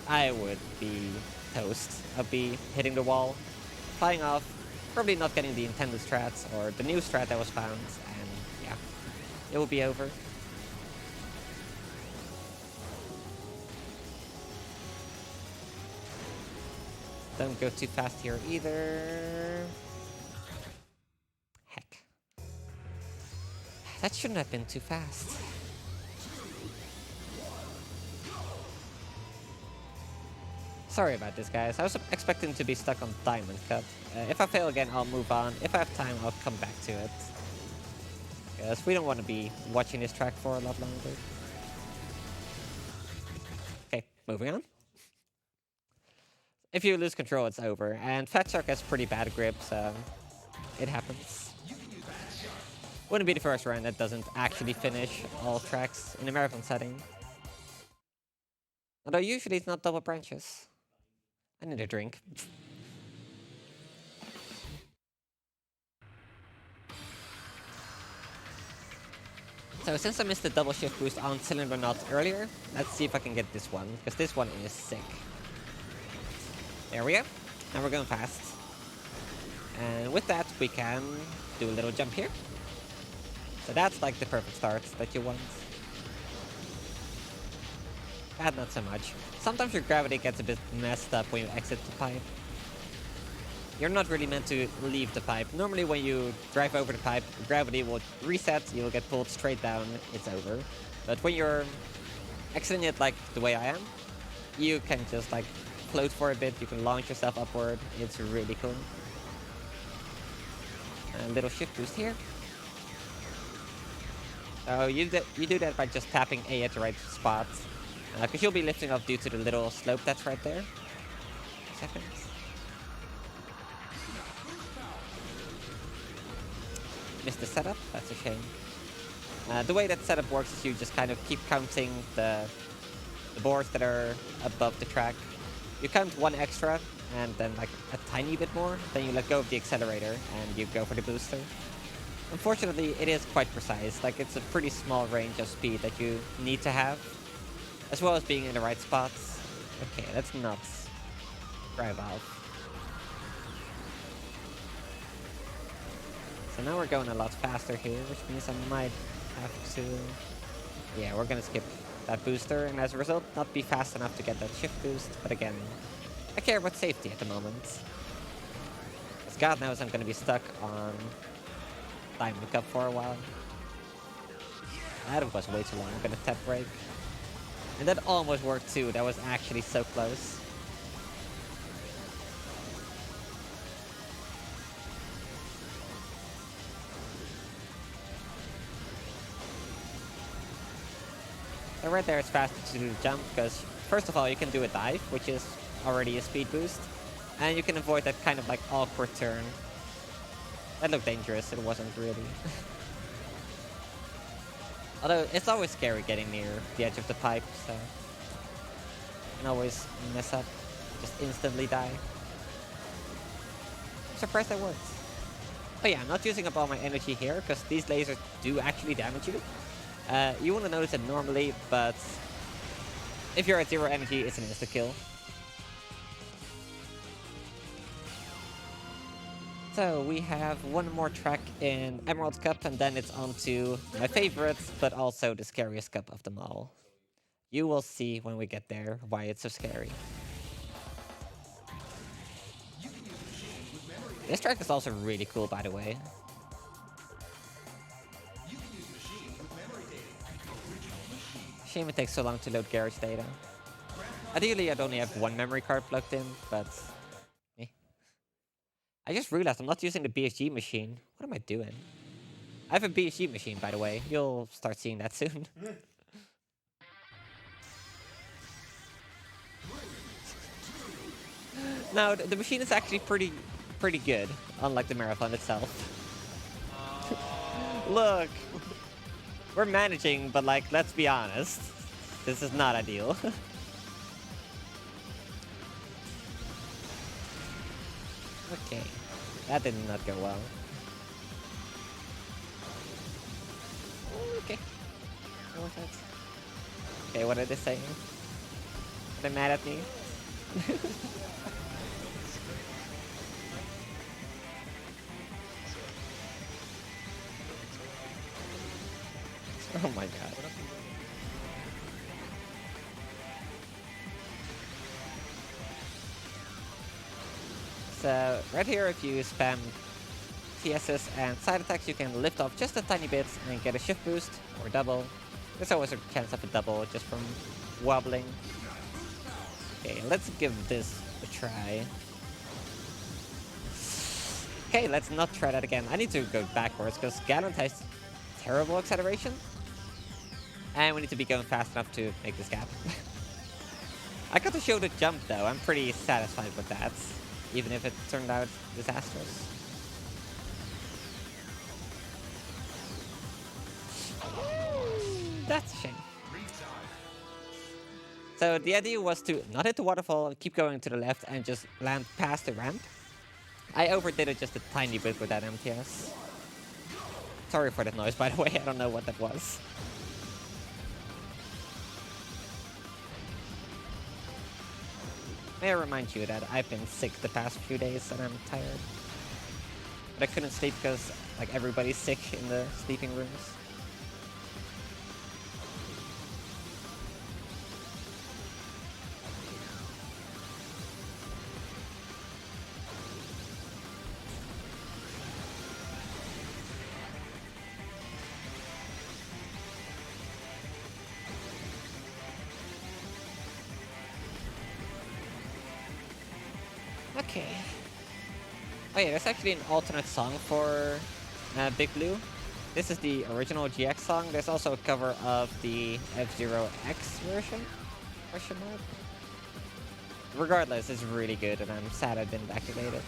I would be toast. I'd be hitting the wall, flying off, probably not getting the intended strats or the new strat that was found, and yeah, it will be over. Don't go too fast here either. Heck. That shouldn't have been too fast. Sorry about this, guys. I was expecting to be stuck on Diamond Cup. If I fail again, I'll move on. If I have time, I'll come back to it. Because we don't want to be watching this track for a lot longer. Okay, moving on. If you lose control, it's over. And Fat Shark has pretty bad grip, so it happens. Wouldn't be the first round that doesn't actually finish all tracks in a marathon setting. Although usually it's not double branches. I need a drink. So since I missed the double shift boost on Cylinder Knot earlier, let's see if I can get this one, because this one is sick. There we go. Now we're going fast. And with that, we can do a little jump here. So that's like the perfect start that you want. Bad, not so much. Sometimes your gravity gets a bit messed up when you exit the pipe. You're not really meant to leave the pipe. Normally when you drive over the pipe, gravity will reset, you'll get pulled straight down, it's over. But when you're exiting it like the way I am, you can just like float for a bit, you can launch yourself upward, it's really cool. A little shift boost here. So you do that by just tapping A at the right spot. Because you'll be lifting off due to the little slope that's right there. Seconds. Missed the setup, that's a shame. The way that setup works is you just kind of keep counting the boards that are above the track. You count one extra and then like a tiny bit more, then you let go of the accelerator and you go for the booster. Unfortunately, it is quite precise, like it's a pretty small range of speed that you need to have, as well as being in the right spots. Okay, that's nuts. Drive off. So now we're going a lot faster here, which means I might have to... Yeah, we're gonna skip that booster, and as a result, not be fast enough to get that shift boost. But again, I care about safety at the moment. As God knows I'm gonna be stuck on Diamond Cup for a while. That was way too long. I'm gonna tap brake. And that almost worked too. That was actually so close. So right there it's faster to do the jump because first of all you can do a dive, which is already a speed boost. And you can avoid that kind of like awkward turn. That looked dangerous, it wasn't really. Although it's always scary getting near the edge of the pipe, so you can always mess up, just instantly die. I'm surprised that worked. But yeah, I'm not using up all my energy here, because these lasers do actually damage you. You wouldn't notice it normally, but if you're at 0 energy, it's an insta-kill. So we have one more track in Emerald Cup, and then it's on to my favorite, but also the scariest cup of them all. You will see when we get there why it's so scary. This track is also really cool, by the way. Shame it takes so long to load garage data. Ideally, I'd only have one memory card plugged in, but... I just realized I'm not using the BSG machine. What am I doing? I have a BSG machine, by the way. You'll start seeing that soon. No, the machine is actually pretty good, unlike the marathon itself. Look, we're managing, but like, let's be honest, this is not ideal. Okay, that did not go well. Okay, what was that? Okay, what are they saying? Are they mad at me? Oh my god. So, right here, if you spam TSs and side attacks, you can lift off just a tiny bit and get a shift boost, or double. There's always a chance of a double just from wobbling. Okay, let's give this a try. Okay, let's not try that again. I need to go backwards, because Gallant has terrible acceleration. And we need to be going fast enough to make this gap. I got to show the jump, though. I'm pretty satisfied with that, even if it turned out disastrous. That's a shame. So the idea was to not hit the waterfall, keep going to the left, and just land past the ramp. I overdid it just a tiny bit with that MTS. Sorry for that noise, by the way. I don't know what that was. May I remind you that I've been sick the past few days and I'm tired. But I couldn't sleep because like everybody's sick in the sleeping rooms. Okay. Oh yeah, there's actually an alternate song for Big Blue. This is the original GX song. There's also a cover of the F-Zero X version. Question mark. Regardless, it's really good, and I'm sad I didn't activate it.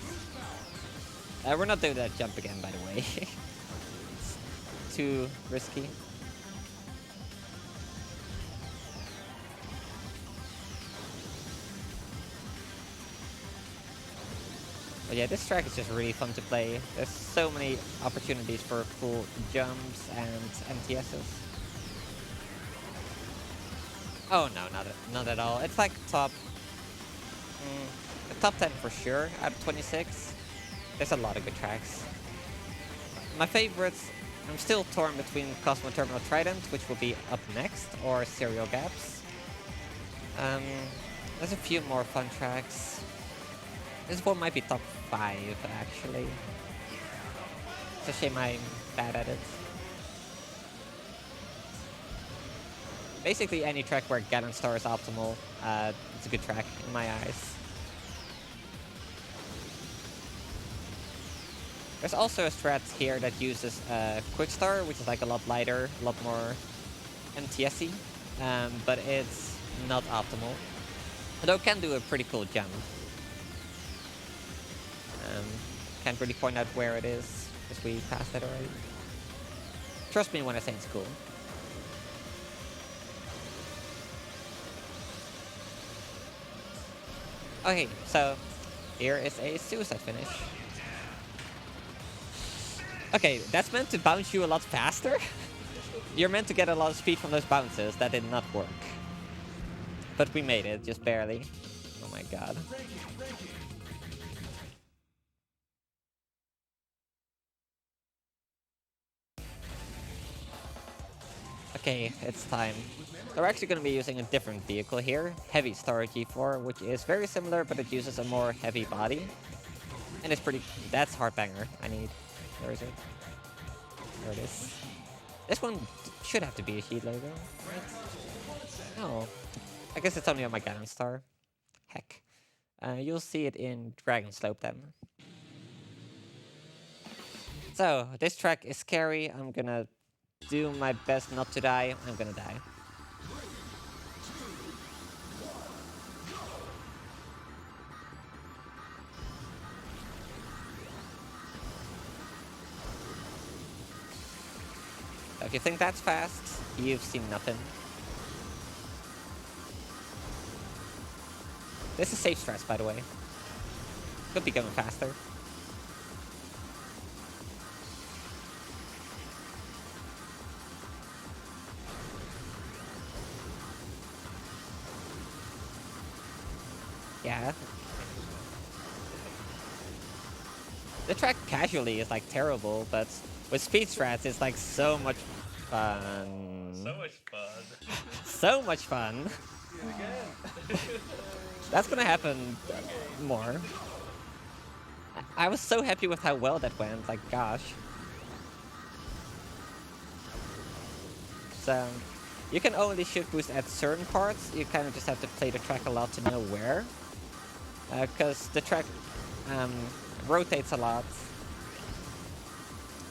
We're not doing that jump again, by the way. It's too risky. But yeah, this track is just really fun to play. There's so many opportunities for cool jumps and MTSs. Oh no, not at all. It's like top 10 for sure out of 26. There's a lot of good tracks. My favorites, I'm still torn between Cosmo Terminal Trident, which will be up next, or Serial Gaps. There's a few more fun tracks. This one might be top 5, actually. It's a shame I'm bad at it. Basically, any track where Ganon Star is optimal, it's a good track in my eyes. There's also a strat here that uses Quick Star, which is like a lot lighter, a lot more MTS-y, but it's not optimal. Although it can do a pretty cool jump. Can't really point out where it is, because we passed it already. Trust me when I say it's cool. Okay, so here is a suicide finish. Okay, that's meant to bounce you a lot faster. You're meant to get a lot of speed from those bounces. That did not work. But we made it, just barely. Oh my god. Okay, it's time. We're actually going to be using a different vehicle here, Heavy Star G4, which is very similar, but it uses a more heavy body. And it's pretty... That's Heartbanger. I need... Where is it? There it is. This one should have to be a Sheet logo, right? No. I guess it's only on my Ganon Star. Heck. You'll see it in Dragon Slope then. So, this track is scary. I'm gonna do my best not to die. I'm gonna die. So if you think that's fast, you've seen nothing. This is safe strats, by the way. Could be going faster. Yeah. The track casually is like terrible, but with speed strats, it's like so much fun. So much fun. So much fun. Again. That's gonna happen more. I was so happy with how well that went, like gosh. So, you can only shift boost at certain parts, you kind of just have to play the track a lot to know where. Because the track rotates a lot.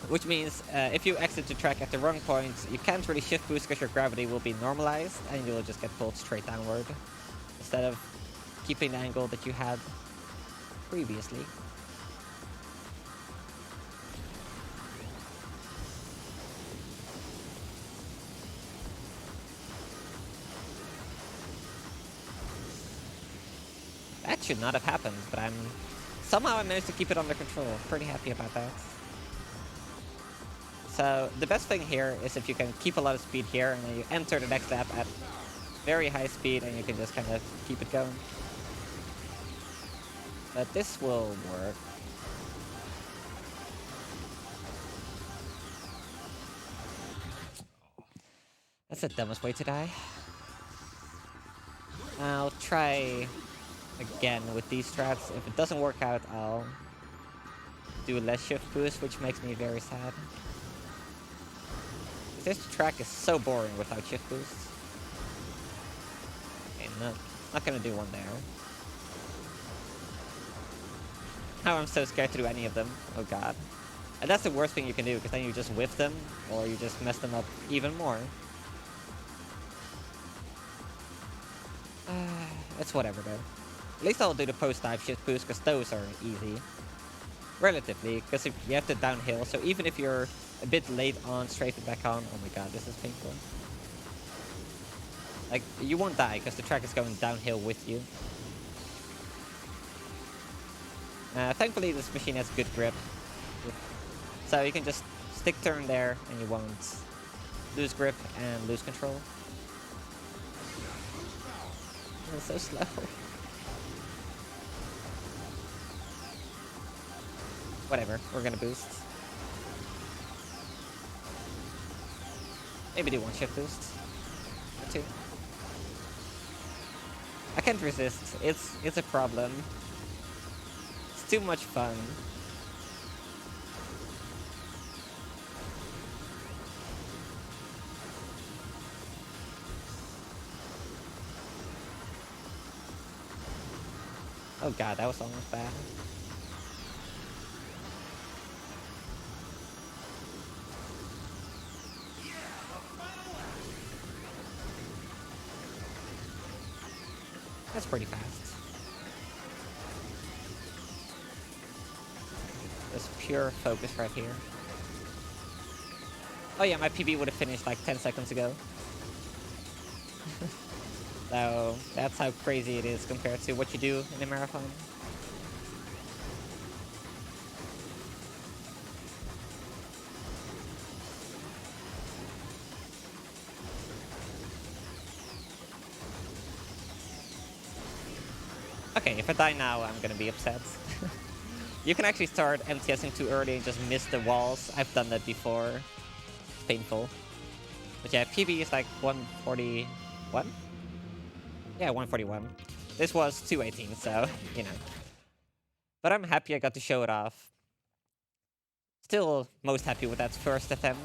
Which means if you exit the track at the wrong point, you can't really shift boost because your gravity will be normalized and you will just get pulled straight downward. Instead of keeping the angle that you had previously. That should not have happened, but somehow I managed to keep it under control. Pretty happy about that. So the best thing here is if you can keep a lot of speed here and then you enter the next lap at very high speed and you can just kind of keep it going. But this will work. That's the dumbest way to die. I'll try again with these strats. If it doesn't work out, I'll do less shift boost, which makes me very sad. This track is so boring without shift boosts. Okay, not gonna do one there. Now I'm so scared to do any of them. Oh god. And that's the worst thing you can do, because then you just whiff them, or you just mess them up even more. It's whatever though. At least I'll do the post-dive shift boost, because those are easy. Relatively, because you have to downhill, so even if you're a bit late on, straight it back on. Oh my god, this is painful. Like, you won't die, because the track is going downhill with you. Thankfully, this machine has good grip. So you can just stick turn there, and you won't lose grip and lose control. It's so slow. Whatever, we're gonna boost. Maybe do one shift boost. Or two. I can't resist. It's a problem. It's too much fun. Oh god, that was almost bad. That's pretty fast. Just pure focus right here. Oh yeah, my PB would have finished like 10 seconds ago. So that's how crazy it is compared to what you do in a marathon. Okay, if I die now, I'm gonna be upset. You can actually start MTSing too early and just miss the walls. I've done that before. It's painful. But yeah, PB is like 141? Yeah, 141. This was 218, so, you know. But I'm happy I got to show it off. Still most happy with that first attempt.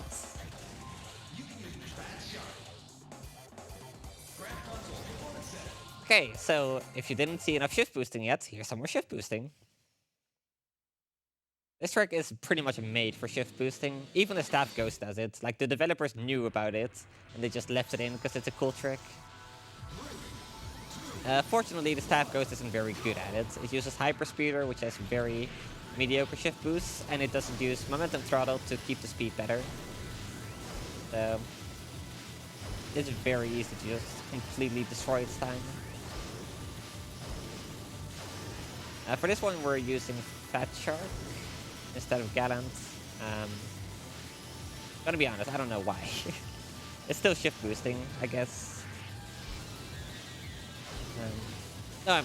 Okay, so if you didn't see enough shift boosting yet, here's some more shift boosting. This track is pretty much made for shift boosting. Even the staff ghost does it. Like, the developers knew about it, and they just left it in because it's a cool trick. Fortunately, the staff ghost isn't very good at it. It uses hyperspeeder, which has very mediocre shift boosts, and it doesn't use momentum throttle to keep the speed better. So it's very easy to just completely destroy its time. For this one, we're using Fat Shark instead of Gallant. Gonna be honest, I don't know why. It's still shift boosting, I guess. No,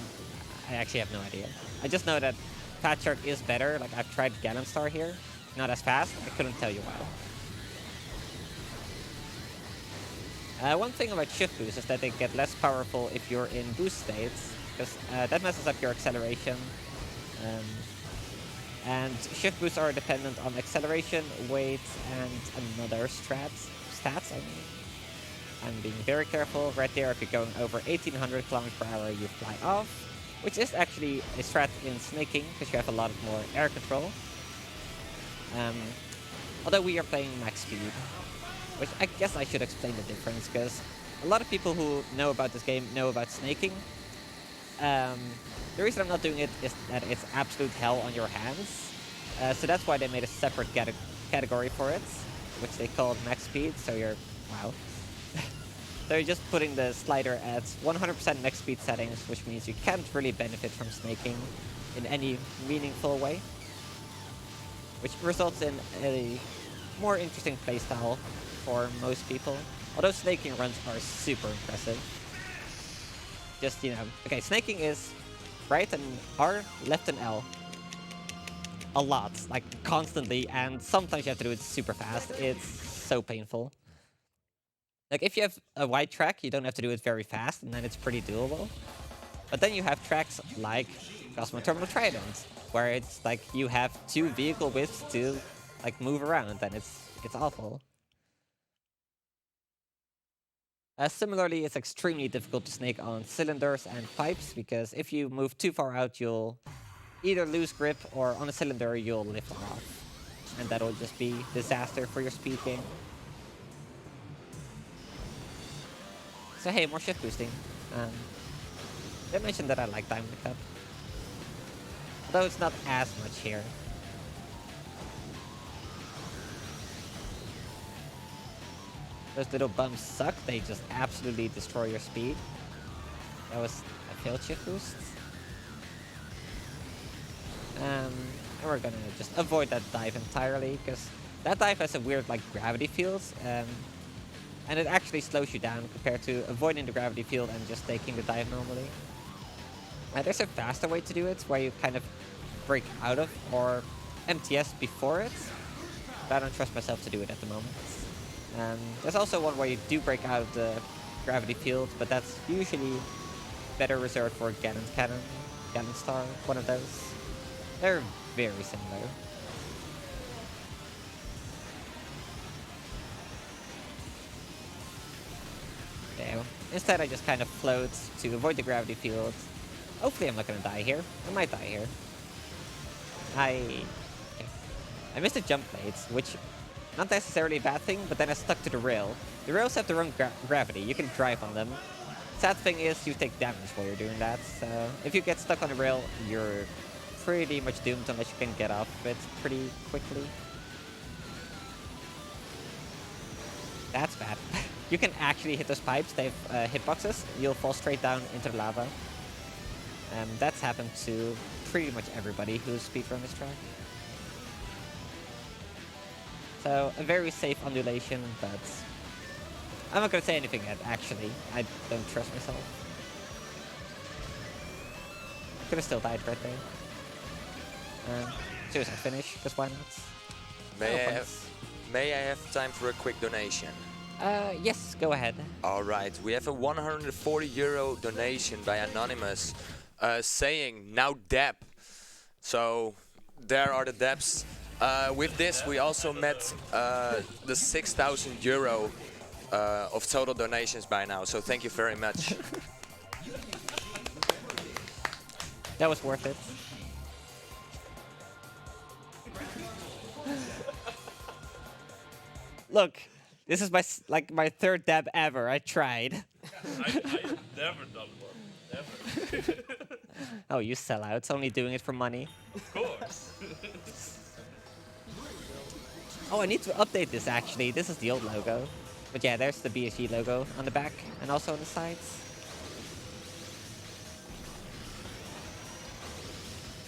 I actually have no idea. I just know that Fat Shark is better. Like, I've tried Gallant Star here. Not as fast. I couldn't tell you why. One thing about shift boost is that they get less powerful if you're in boost states, because that messes up your acceleration. And shift boosts are dependent on acceleration, weight, and another stats. I mean. I'm being very careful. Right there, if you're going over 1800 kilometers per hour, you fly off, which is actually a strat in snaking, because you have a lot more air control. Although we are playing max speed, which I guess I should explain the difference, because a lot of people who know about this game know about snaking. The reason I'm not doing it is that it's absolute hell on your hands. So that's why they made a separate category for it, which they called max speed. So you're, wow. So you're just putting the slider at 100% max speed settings, which means you can't really benefit from snaking in any meaningful way. Which results in a more interesting playstyle for most people. Although snaking runs are super impressive. Just, you know, okay, snaking is right and R, left and L. A lot, like constantly, and sometimes you have to do it super fast. It's so painful. Like, if you have a wide track, you don't have to do it very fast, and then it's pretty doable. But then you have tracks like Cosmo Terminal Trident, where it's like you have 2 vehicle widths to like move around, and it's awful. Similarly, it's extremely difficult to snake on cylinders and pipes, because if you move too far out, you'll either lose grip, or on a cylinder, you'll lift off. And that'll just be disaster for your speed game. So hey, more shift boosting. Did I mention that I like Diamond Cup? Although it's not as much here. Those little bumps suck, they just absolutely destroy your speed. That was a failed shift boost. And we're gonna just avoid that dive entirely, because that dive has a weird like gravity field. And it actually slows you down compared to avoiding the gravity field and just taking the dive normally. There's a faster way to do it, where you kind of break out of or MTS before it. But I don't trust myself to do it at the moment. There's also one where you do break out of the gravity field, but that's usually better reserved for Gallant Star, one of those. They're very similar. There. Instead, I just kind of float to avoid the gravity field. Hopefully I'm not gonna die here. I might die here. I missed the jump blades, which not necessarily a bad thing, but then I stuck to the rail. The rails have their own gravity. You can drive on them. Sad thing is you take damage while you're doing that. So if you get stuck on the rail, you're pretty much doomed unless you can get off it pretty quickly. That's bad. You can actually hit those pipes. They have hitboxes. You'll fall straight down into the lava. That's happened to pretty much everybody who's speedrun this track. So a very safe undulation, but I'm not gonna say anything yet, actually. I don't trust myself. Could have still died right there. Suicide finish, because why not? May I have time for a quick donation? Yes, go ahead. Alright, we have a €140 donation by Anonymous saying, now dab. So, there are the dabs. With this, we also met the €6,000 of total donations by now, so thank you very much. That was worth it. Look, this is my third dab ever. I tried. I've never done one. Never. Oh, you sellouts, only doing it for money. Of course. Oh, I need to update this actually. This is the old logo. But yeah, there's the BSG logo on the back and also on the sides.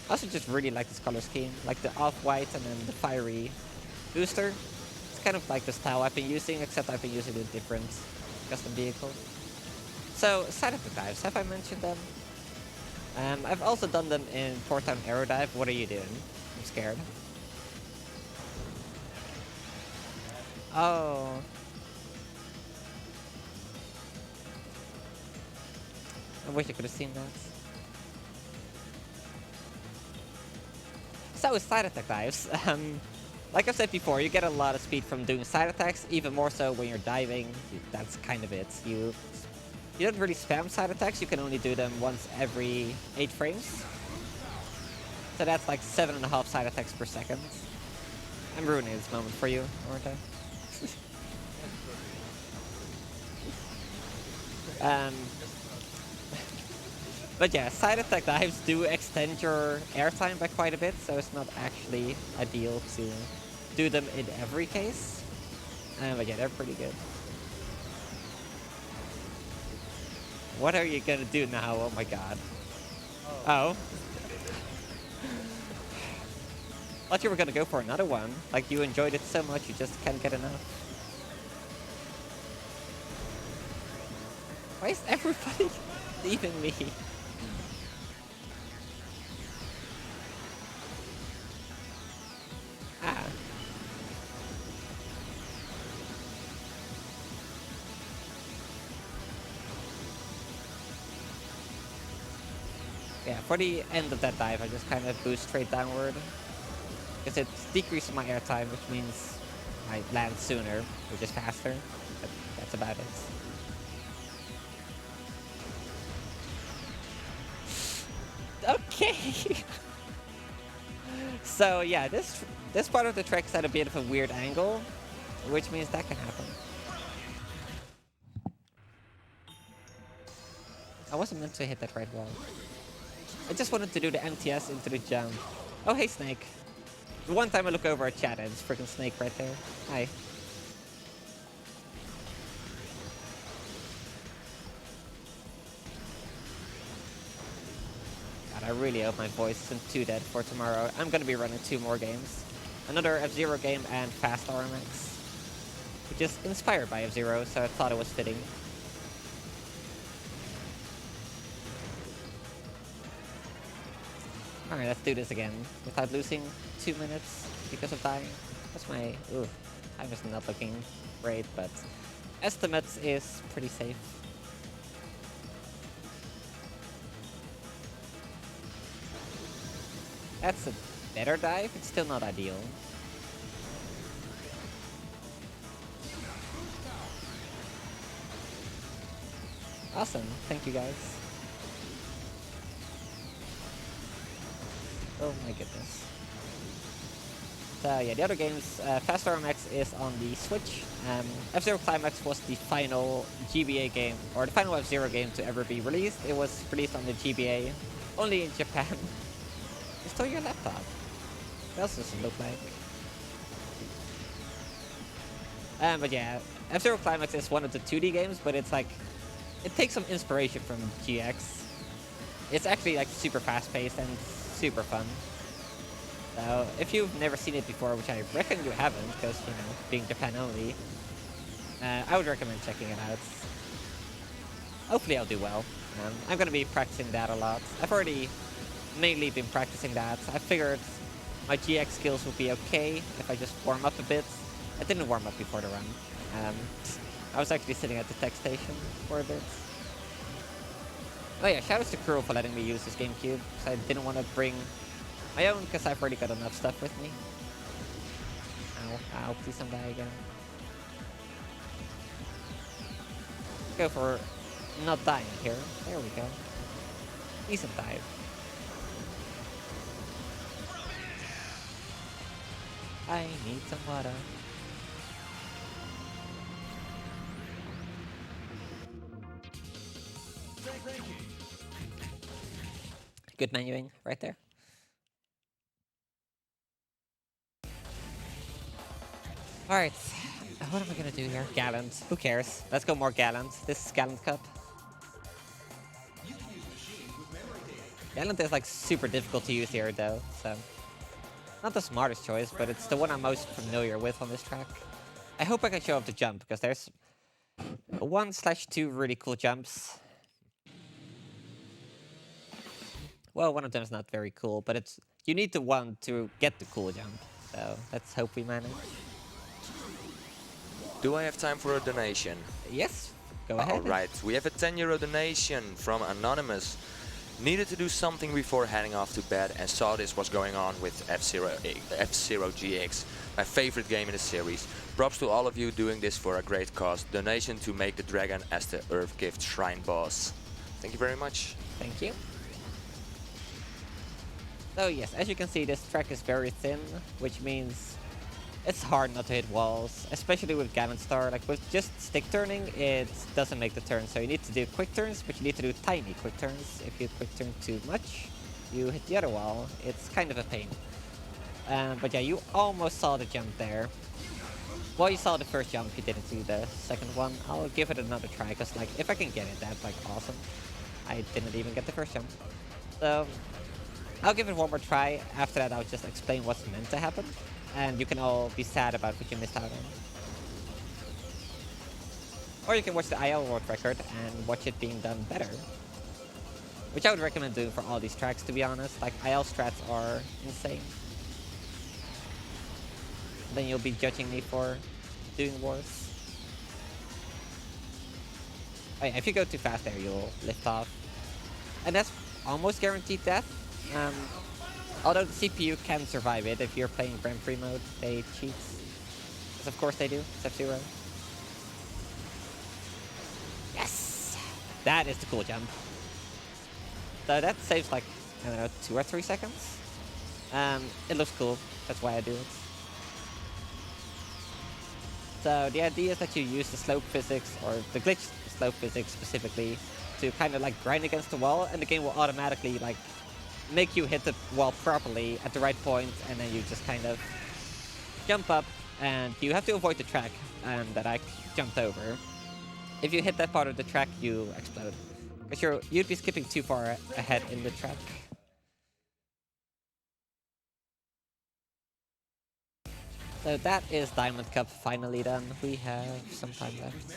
I also just really like this color scheme. Like the off-white and then the fiery booster. It's kind of like the style I've been using, except I've been using a different custom vehicle. So, side effect dives, have I mentioned them? I've also done them in Port Town Aero Dive. What are you doing? I'm scared. Oh. I wish I could have seen that. So, side attack dives. Like I've said before, you get a lot of speed from doing side attacks, even more so when you're diving. That's kind of it. You don't really spam side attacks, you can only do them once every 8 frames. So that's like 7.5 side attacks per second. I'm ruining this moment for you, aren't I? But yeah, side attack dives do extend your airtime by quite a bit, so it's not actually ideal to do them in every case. But yeah, they're pretty good. What are you gonna do now? Oh my god. Oh. Thought you were gonna go for another one. Like you enjoyed it so much you just can't get enough. Why is everybody leaving me? Ah. Yeah, for the end of that dive, I just kind of boost straight downward. Because it decreases my airtime, which means I land sooner, which is faster. But that's about it. Okay! So yeah, this part of the track's at a bit of a weird angle, which means that can happen. I wasn't meant to hit that right wall. I just wanted to do the MTS into the jump. Oh, hey, Snake. The one time I look over at chat, and it's freaking Snake right there. Hi. God, I really hope my voice isn't too dead for tomorrow. I'm gonna be running 2 more games. Another F-Zero game and Fast RMX. Which is inspired by F-Zero, so I thought it was fitting. Alright, let's do this again, without losing 2 minutes because of dying. That's my... Ooh, time is not looking great, but... Estimates is pretty safe. That's a better dive, it's still not ideal. Awesome, thank you guys. Oh my goodness. So yeah, the other games, Fast RMX is on the Switch. F-Zero Climax was the final GBA game, or the final F-Zero game to ever be released. It was released on the GBA, only in Japan. You stole your laptop. What else does it look like? But yeah, F-Zero Climax is one of the 2D games, but it's like, it takes some inspiration from GX. It's actually like super fast-paced and super fun. So, if you've never seen it before, which I reckon you haven't, because, you know, being Japan only, I would recommend checking it out. Hopefully I'll do well. I'm gonna be practicing that a lot. I've already mainly been practicing that. I figured my GX skills would be okay if I just warm up a bit. I didn't warm up before the run. I was actually sitting at the tech station for a bit. Oh yeah, shoutouts to Cruel for letting me use this GameCube, because I didn't want to bring my own, because I've already got enough stuff with me. Ow, ow, please don't die again. Go for not dying here. There we go. Decent dive. I need some water. Good menuing right there. Alright, what am I gonna do here? Gallant. Who cares? Let's go more Gallant. This is Gallant Cup. Gallant is like super difficult to use here though, so... Not the smartest choice, but it's the one I'm most familiar with on this track. I hope I can show off the jump, because there's 1/2 really cool jumps. Well, one of them is not very cool, but it's you need the one to get the cool jump. So let's hope we manage. Do I have time for a donation? Yes, go ahead. Alright, we have a 10 € donation from Anonymous. Needed to do something before heading off to bed and saw this was going on with F-Zero GX, my favorite game in the series. Props to all of you doing this for a great cause. Donation to make the dragon as the Earth Gift Shrine boss. Thank you very much. Thank you. So yes, as you can see, this track is very thin, which means it's hard not to hit walls, especially with Gallant Star. Like with just stick turning, it doesn't make the turn, so you need to do quick turns, but you need to do tiny quick turns. If you quick turn too much, you hit the other wall. It's kind of a pain. But yeah, you almost saw the jump there. Well, you saw the first jump, you didn't see the second one. I'll give it another try, because like, if I can get it, that's like awesome. I didn't even get the first jump. So, I'll give it one more try. After that, I'll just explain what's meant to happen. And you can all be sad about what you missed out on. Or you can watch the IL world record and watch it being done better. Which I would recommend doing for all these tracks, to be honest. Like, IL strats are insane. Then you'll be judging me for doing worse. Oh yeah, if you go too fast there, you'll lift off. And that's almost guaranteed death. Although the CPU can survive it if you're playing Grand Prix mode, they cheat. Because of course they do, it's F-Zero. Yes! That is the cool jump. So that saves like, I don't know, 2 or 3 seconds. It looks cool, that's why I do it. So the idea is that you use the slope physics, or the glitch slope physics specifically, to kind of like grind against the wall, and the game will automatically like make you hit the wall properly at the right point, and then you just kind of jump up, and you have to avoid the track that I jumped over. If you hit that part of the track, you explode. Because you'd be skipping too far ahead in the track. So that is Diamond Cup finally done. We have some time left.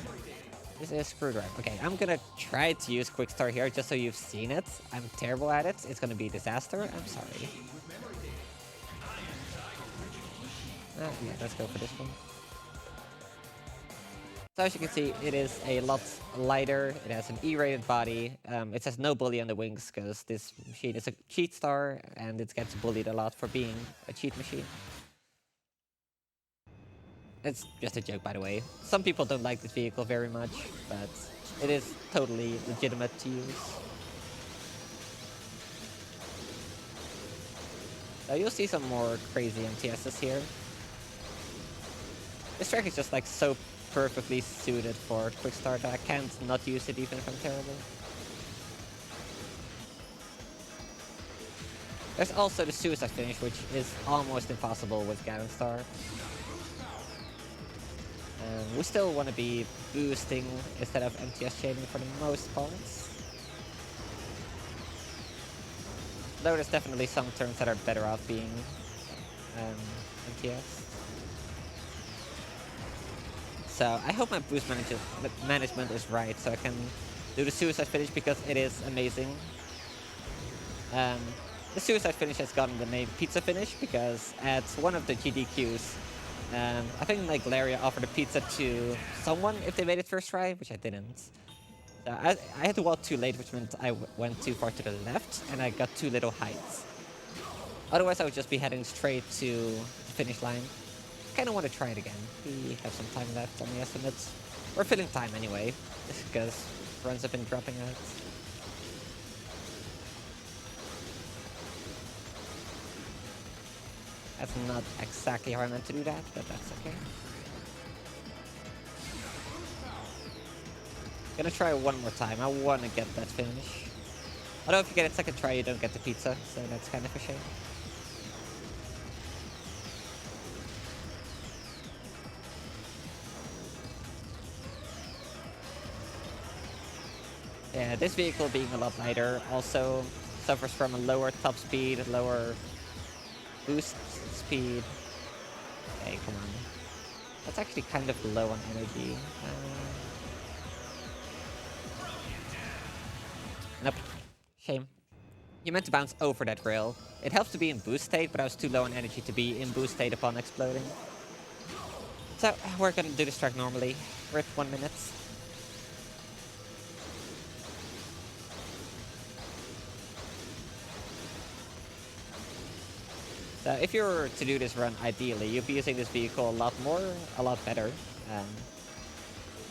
This is Screwdriver. Okay, I'm gonna try to use Quick Start here just so you've seen it. I'm terrible at it. It's gonna be a disaster. I'm sorry. Yeah, let's go for this one. So as you can see, it is a lot lighter. It has an E-rated body. It says no bully on the wings because this machine is a cheat star and it gets bullied a lot for being a cheat machine. It's just a joke, by the way. Some people don't like this vehicle very much, but it is totally legitimate to use. So you'll see some more crazy MTSs here. This track is just like so perfectly suited for Quick Start that I can't not use it even if I'm terrible. There's also the suicide finish, which is almost impossible with Gallant Star. We still want to be boosting instead of MTS chaining for the most parts. Though there's definitely some turns that are better off being MTS. So I hope my boost management is right so I can do the suicide finish because it is amazing. The suicide finish has gotten the name Pizza Finish because at one of the GDQs, I think like Laria offered a pizza to someone if they made it first try, which I didn't. So I had to walk too late, which meant I went too far to the left, and I got too little height. Otherwise, I would just be heading straight to the finish line. Kind of want to try it again. We have some time left on the estimates. We're filling time anyway, because runs have been dropping out. That's not exactly how I meant to do that, but that's okay. Gonna try one more time. I want to get that finish. Although if you get a second try, you don't get the pizza, so that's kind of a shame. Yeah, this vehicle being a lot lighter also suffers from a lower top speed, lower boost speed. Okay, come on. That's actually kind of low on energy. Nope. Shame. You meant to bounce over that rail. It helps to be in boost state, but I was too low on energy to be in boost state upon exploding. So, we're gonna do this track normally. We're at 1 minute. So, if you were to do this run ideally, you'd be using this vehicle a lot more, a lot better.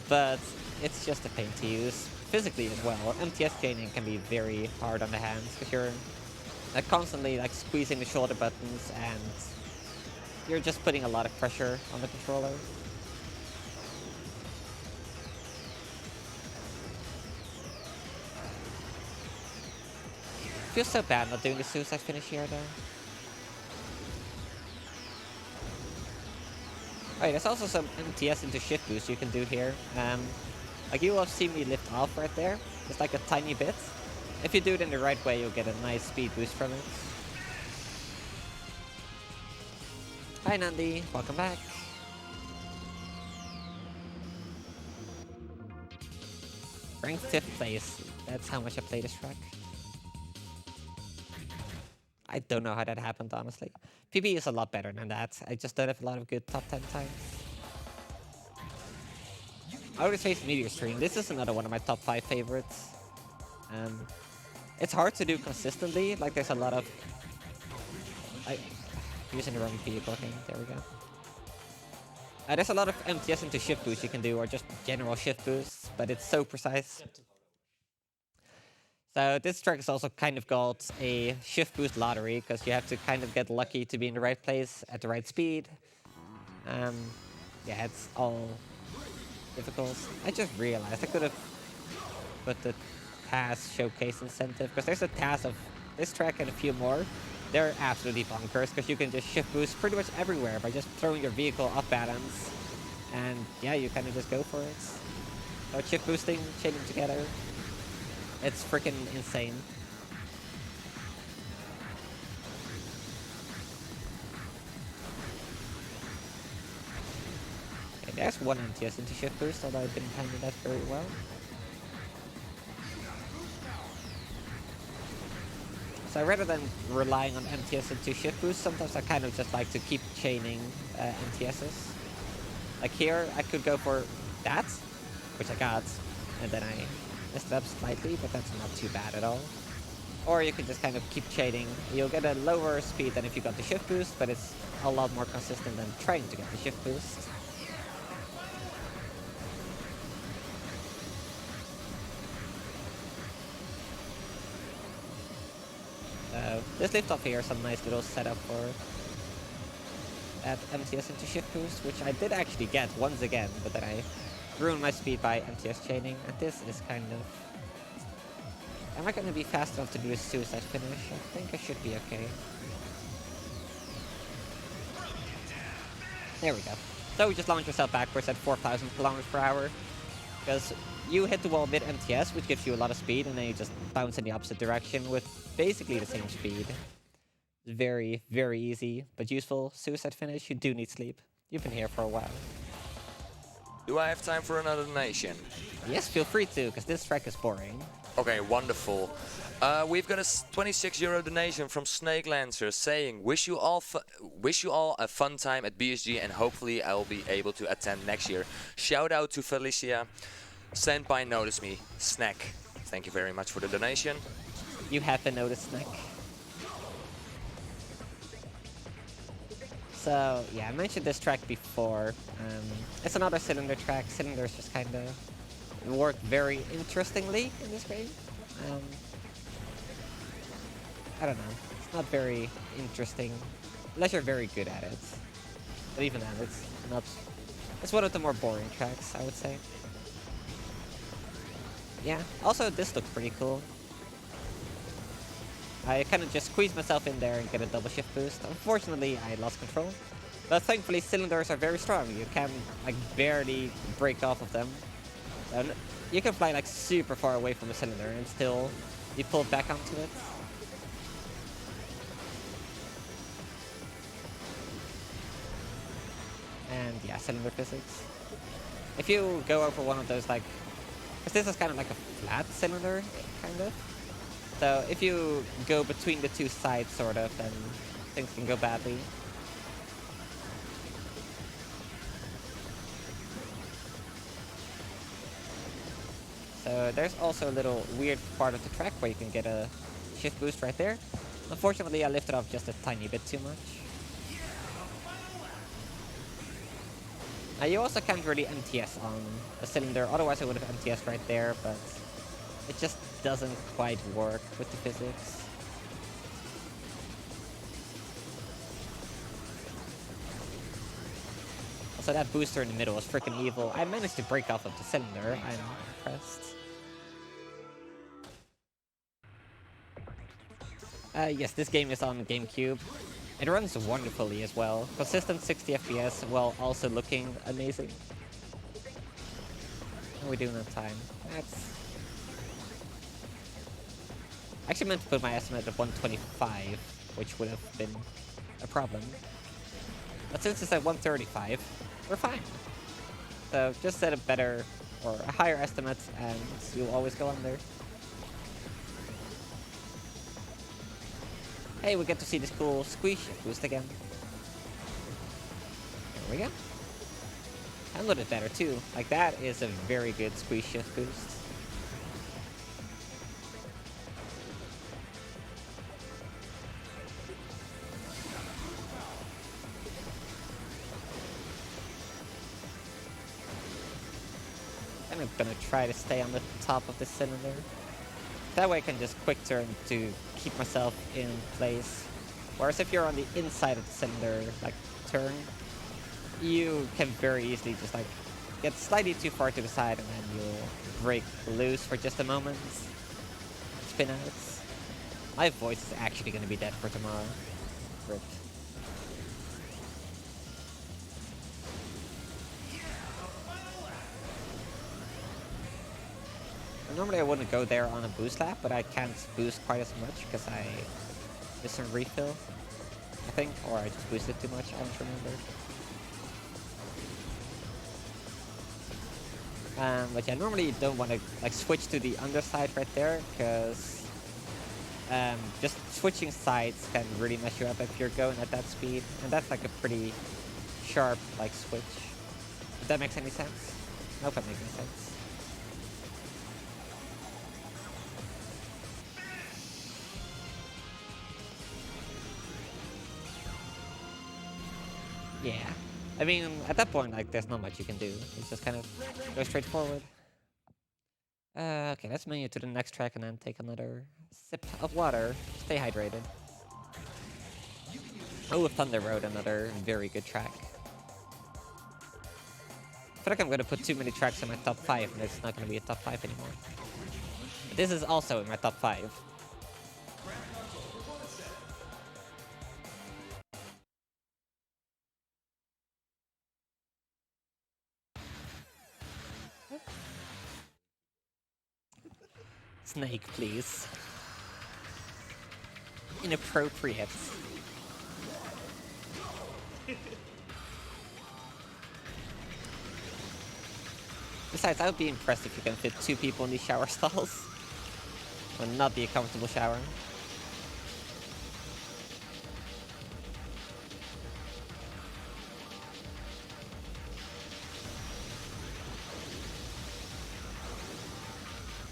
But it's just a pain to use. Physically as well, MTS chaining can be very hard on the hands because you're constantly like squeezing the shoulder buttons and you're just putting a lot of pressure on the controller. Feels so bad not doing the suicide finish here though. Alright, there's also some MTS into shift boost you can do here. Like you will have seen me lift off right there, just like a tiny bit. If you do it in the right way, you'll get a nice speed boost from it. Hi Nandi, welcome back. Ranked 5th place, that's how much I play this track. I don't know how that happened, honestly. PB is a lot better than that, I just don't have a lot of good top 10 times. Outer Space Meteor Stream, this is another one of my top 5 favorites. It's hard to do consistently, like there's a lot of... using the wrong vehicle, okay, there we go. There's a lot of MTS into shift boost you can do, or just general shift boosts, but it's so precise. So this track is also kind of called a shift boost lottery, because you have to kind of get lucky to be in the right place at the right speed. Yeah, it's all difficult. I just realized I could have put the TAS showcase incentive, because there's a TAS of this track and a few more. They're absolutely bonkers, because you can just shift boost pretty much everywhere by just throwing your vehicle off balance. And yeah, you kind of just go for it. So shift boosting, chaining together. It's freaking insane. Okay, there's one MTS into shift boost, although I didn't handle that very well. So rather than relying on MTS into shift boost, sometimes I kind of just like to keep chaining MTSs. Like here, I could go for that, which I got, and then I messed it up slightly, but that's not too bad at all. Or you can just kind of keep chaining. You'll get a lower speed than if you got the shift boost, but it's a lot more consistent than trying to get the shift boost. This lift off here is some nice little setup for that MTS into shift boost, which I did actually get once again, but then I ruined my speed by MTS chaining, and this is kind of... Am I going to be fast enough to do a suicide finish? I think I should be okay. There we go. So we just launch yourself backwards at 4,000 kilometers per hour, because you hit the wall mid MTS, which gives you a lot of speed, and then you just bounce in the opposite direction with basically the same speed. Very, very easy, but useful suicide finish. You do need sleep. You've been here for a while. Do I have time for another donation? Yes, feel free to, because this track is boring. Okay, wonderful. We've got a €26 donation from Snake Lancer saying, wish you all a fun time at BSG, and hopefully I'll be able to attend next year. Shout out to Felicia. Sent by Notice Me, Snack. Thank you very much for the donation. You have been noticed, Snack. So, yeah, I mentioned this track before. It's another cylinder track. Cylinders just kind of work very interestingly in this game. I don't know. It's not very interesting, unless you're very good at it. But even then, it's not... It's one of the more boring tracks, I would say. Yeah, also this looks pretty cool. I kind of just squeeze myself in there and get a double shift boost. Unfortunately, I lost control. But thankfully, cylinders are very strong. You can, like, barely break off of them. So you can fly like super far away from the cylinder and still be pulled back onto it. And yeah, cylinder physics. If you go over one of those like, because this is kind of like a flat cylinder, kind of. So if you go between the two sides, sort of, then things can go badly. So there's also a little weird part of the track where you can get a shift boost right there. Unfortunately, I lifted off just a tiny bit too much. Now you also can't really MTS on a cylinder, otherwise I would have MTS right there, but it just doesn't quite work with the physics. Also, that booster in the middle was freaking evil. I managed to break off of the cylinder. I'm impressed. Yes, this game is on GameCube. It runs wonderfully as well. Consistent 60 FPS while also looking amazing. How are we doing on time? That's... I actually meant to put my estimate at 125, which would have been a problem. But since it's at 135, we're fine. So just set a better or a higher estimate and you'll always go under. Hey, we get to see this cool squeeze shift boost again. There we go. Handled it better too. Like that is a very good squeeze shift boost. And I'm gonna try to stay on the top of the cylinder. That way I can just quick turn to keep myself in place. Whereas if you're on the inside of the cylinder, like turn, you can very easily just like get slightly too far to the side and then you'll break loose for just a moment. Spin out. My voice is actually gonna be dead for tomorrow. Rip. Normally I wouldn't go there on a boost lap, but I can't boost quite as much because I missed a refill, I think, or I just boosted too much, I don't remember. But yeah, normally you don't want to like switch to the underside right there, because just switching sides can really mess you up if you're going at that speed, and that's like a pretty sharp like switch. If that makes any sense? I hope that makes any sense. Yeah. I mean, at that point, like, there's not much you can do. It's just kind of go straight forward. Okay, let's menu to the next track and then take another sip of water. Stay hydrated. Oh, Thunder Road, another very good track. I feel like I'm gonna put too many tracks in my top 5 and it's not gonna be a top 5 anymore. But this is also in my top 5. Snake, please. Inappropriate. Besides, I would be impressed if you can fit 2 people in these shower stalls. It would not be a comfortable shower.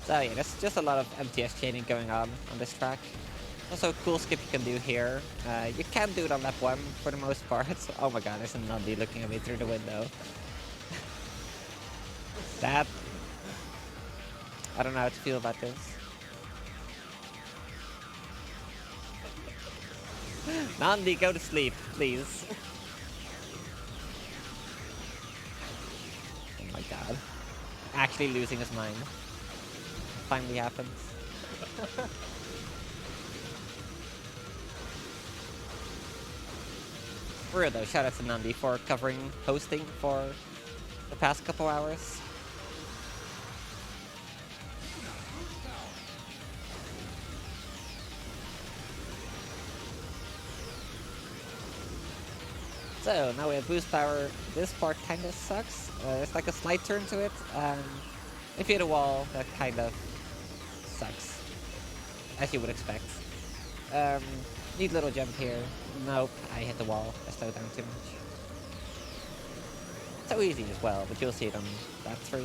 So yeah, there's just a lot of MTS chaining going on this track. Also a cool skip you can do here. You can do it on lap 1 for the most part. Oh my god, there's a Nandi looking at me through the window. That... I don't know how to feel about this. Nandi, go to sleep, please. Oh my god. Actually losing his mind. Finally happens. For real though, shout out to Nandi for hosting for the past couple hours. So now we have boost power. This part kind of sucks. It's like a slight turn to it. If you hit a wall, that kind of sucks, as you would expect. Neat little jump here. Nope, I hit the wall. I slowed down too much. So easy as well, but you'll see it on lap 3.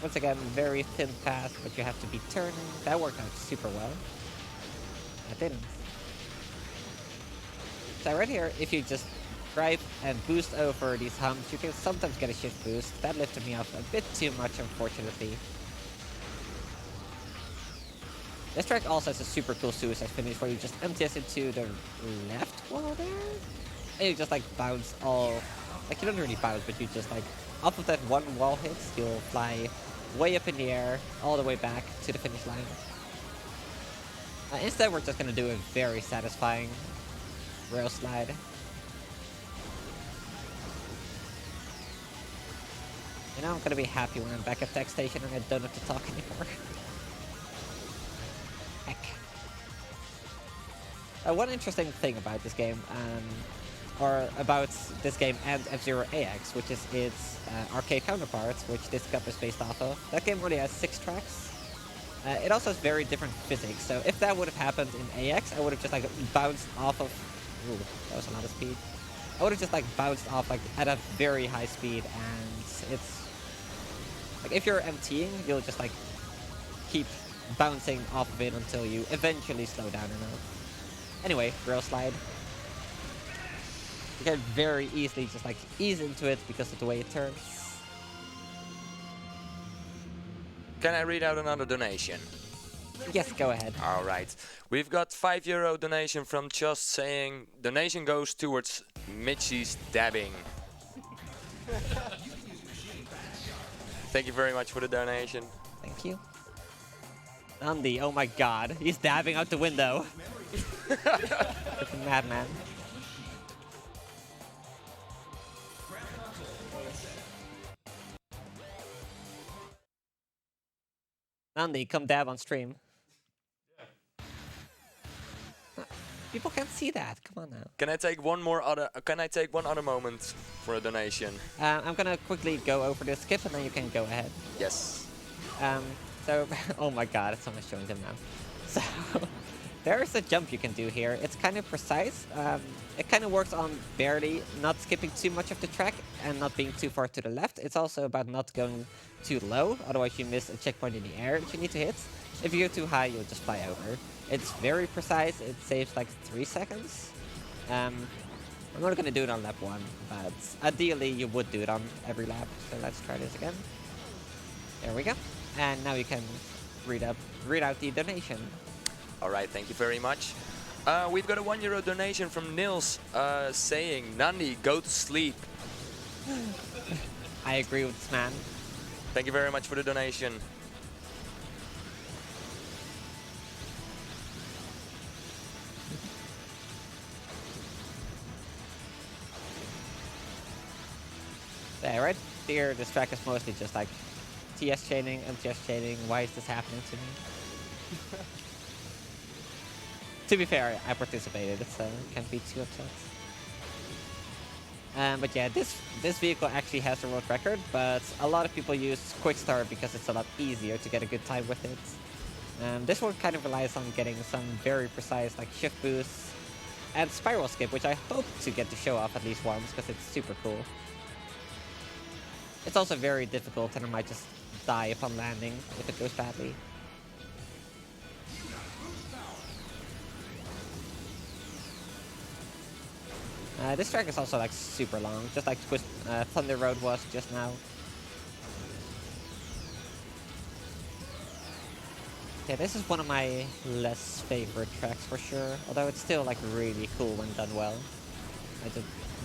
Once again, very thin path, but you have to be turning. That worked out super well. That didn't. So right here, if you just drive and boost over these humps, you can sometimes get a shift boost. That lifted me off a bit too much, unfortunately. This track also has a super cool suicide finish where you just MTS into the left wall there, and you just like bounce all, like you don't really bounce, but you just like, off of that one wall hit, you'll fly way up in the air, all the way back to the finish line. Instead, we're just gonna do a very satisfying rail slide. You know, I'm gonna be happy when I'm back at tech station and I don't have to talk anymore. Heck. One interesting thing about this game, or about this game and F-Zero AX, which is its arcade counterpart, which this cup is based off of. That game only has 6 tracks. It also has very different physics, so if that would have happened in AX, I would have just like bounced off of... Ooh, that was a lot of speed. I would have just like bounced off like at a very high speed, and it's... like if you're emptying, you'll just like keep bouncing off of it until you eventually slow down enough. Anyway, rail slide. You can very easily just like ease into it because of the way it turns. Can I read out another donation? Yes, go ahead. Alright. We've got €5 donation from Just saying donation goes towards Mitchie's dabbing. Thank you very much for the donation. Thank you. Andy, oh my god, he's dabbing out the window. Freaking madman. Andy, come dab on stream. People can't see that. Come on now. Can I take one other moment for a donation? I'm gonna quickly go over this skip and then you can go ahead. Yes. So, oh my god, it's almost showing them now. So, there's a jump you can do here. It's kind of precise. It kind of works on barely not skipping too much of the track and not being too far to the left. It's also about not going too low, otherwise you miss a checkpoint in the air that you need to hit. If you go too high, you'll just fly over. It's very precise. It saves like 3 seconds. I'm not gonna do it on lap 1, but ideally you would do it on every lap. So let's try this again. There we go. And now you can read out the donation. Alright, thank you very much. We've got a €1 donation from Nils saying, Nandi, go to sleep. I agree with this man. Thank you very much for the donation. Yeah, right here, this track is mostly just like TS chaining, MTS chaining. Why is this happening to me? To be fair, I participated, so can't be too upset. But yeah, this vehicle actually has a world record, but a lot of people use Quick Start because it's a lot easier to get a good time with it. This one kind of relies on getting some very precise like shift boosts and spiral skip, which I hope to get to show off at least once because it's super cool. It's also very difficult and I might just die upon landing if it goes badly. This track is also like super long, just like Thunder Road was just now. Yeah, this is one of my less favorite tracks for sure, although it's still like really cool when done well. I'm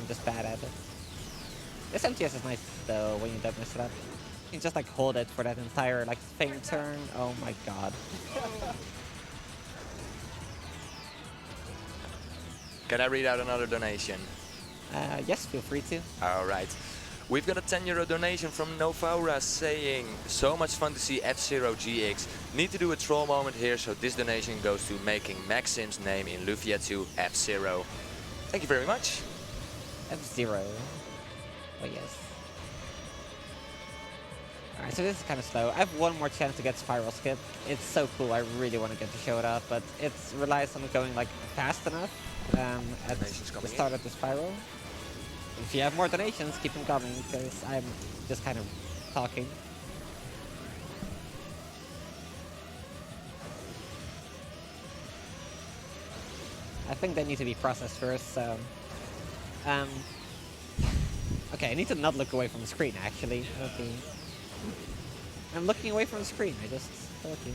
just bad at it. This MTS is nice though when you don't mess it up. You just like hold it for that entire like feint turn. Oh my god. Can I read out another donation? Yes, feel free to. Alright. We've got a 10 euro donation from Novaura saying, so much fun to see F-Zero GX. Need to do a troll moment here, so this donation goes to making Maxim's name in Lufiatsu F-Zero. Thank you very much. F-Zero. Oh yes. Alright, so this is kind of slow. I have one more chance to get Spiral Skip. It's so cool, I really want to get to show it off, but it relies on going like fast enough at the start of the spiral. If you have more donations, keep them coming, because I'm just kind of talking. I think they need to be processed first, so... Okay, I need to not look away from the screen, actually. Okay. I'm looking away from the screen, I just told you.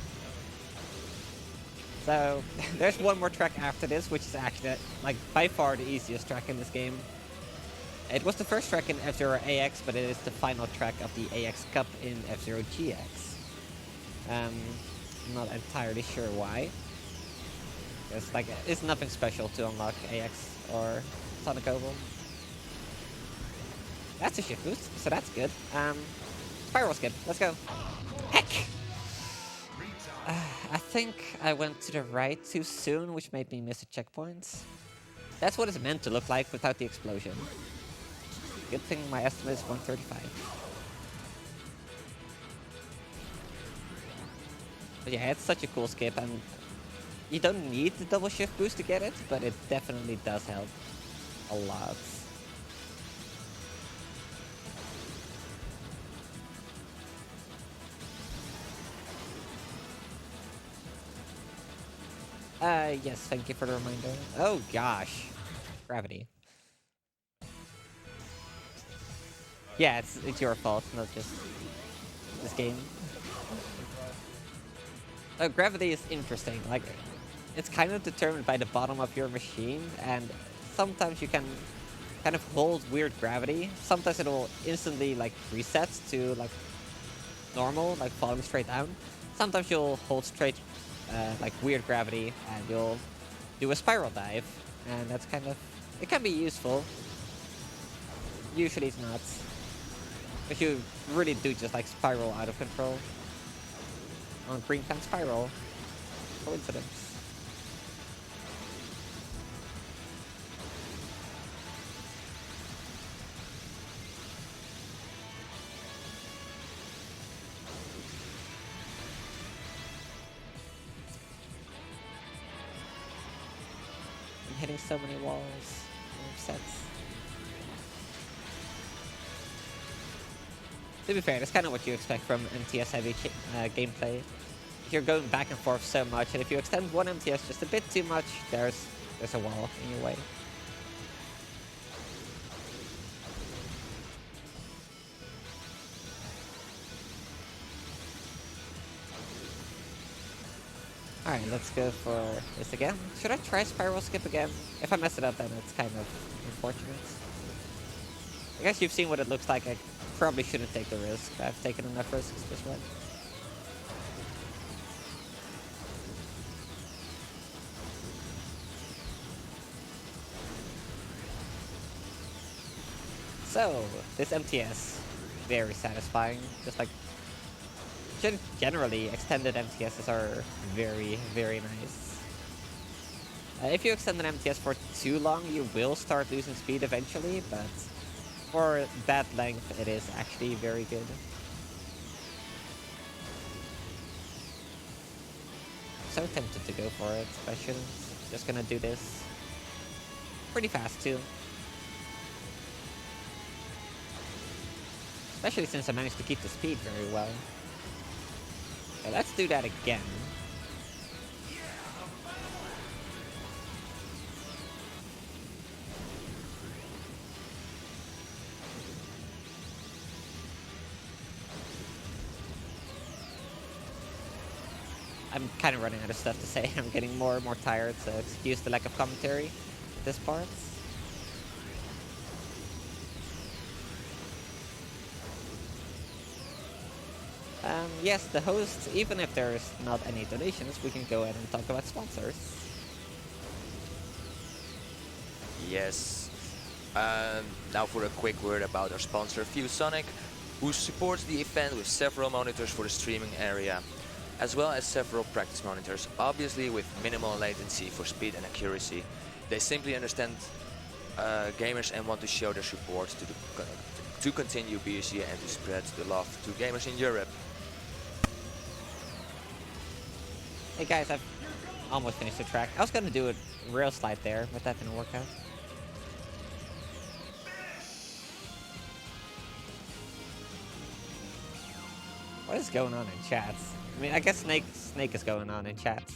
So, there's one more track after this, which is actually, like, by far the easiest track in this game. It was the first track in F-Zero AX, but it is the final track of the AX Cup in F-Zero GX. I'm not entirely sure why. It's like, it's nothing special to unlock AX or Sonic Oval. That's a shift boost, so that's good. Spiral Skip, let's go. Heck! I think I went to the right too soon, which made me miss a checkpoint. That's what it's meant to look like without the explosion. Good thing my estimate is 135. But yeah, it's such a cool skip, and you don't need the double shift boost to get it, but it definitely does help a lot. Yes, thank you for the reminder. Oh gosh. Gravity. Yeah, it's your fault, not just this game. Gravity is interesting. Like, it's kind of determined by the bottom of your machine, and sometimes you can kind of hold weird gravity. Sometimes it'll instantly like reset to like normal, like falling straight down. Sometimes you'll hold straight like weird gravity, and you'll do a spiral dive, and that's kind of, it can be useful. Usually it's not, but you really do just like spiral out of control. On green can spiral. Coincidence. I'm hitting so many walls. I'm upset. To be fair, that's kind of what you expect from MTS heavy gameplay. You're going back and forth so much, and if you extend one MTS just a bit too much, there's a wall in your way. Alright, let's go for this again. Should I try Spiral Skip again? If I mess it up, then it's kind of unfortunate. I guess you've seen what it looks like. I probably shouldn't take the risk. I've taken enough risks this way. So, this MTS, very satisfying. Just like, generally, extended MTSs are very, very nice. If you extend an MTS for too long, you will start losing speed eventually, but for that length, it is actually very good. So tempted to go for it, but I shouldn't. Just gonna do this pretty fast too. Especially since I managed to keep the speed very well. Okay, let's do that again. I'm kind of running out of stuff to say. I'm getting more and more tired, so excuse the lack of commentary at this part. Yes, the host, even if there's not any donations, we can go ahead and talk about sponsors. Yes. Now for a quick word about our sponsor ViewSonic, who supports the event with several monitors for the streaming area, as well as several practice monitors, obviously with minimal latency for speed and accuracy. They simply understand gamers and want to show their support to continue BSG and to spread the love to gamers in Europe. Hey guys, I've almost finished the track. I was gonna do a rail slide there, but that didn't work out. What is going on in chats? I mean, I guess Snake is going on in chats.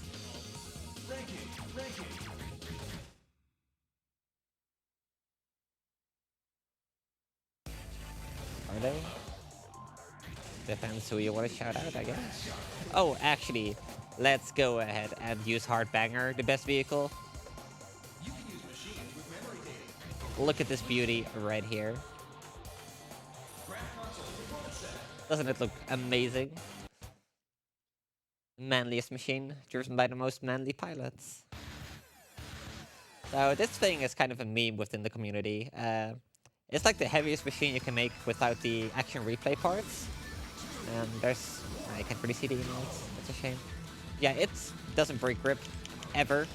Are they? Depends who you want to shout out, I guess. Oh, actually, let's go ahead and use Hardbanger, the best vehicle. Look at this beauty right here. Doesn't it look amazing? Manliest machine, driven by the most manly pilots. So this thing is kind of a meme within the community. It's like the heaviest machine you can make without the action replay parts. There's... I can't really see the emotes, that's a shame. Yeah, it doesn't break grip, ever.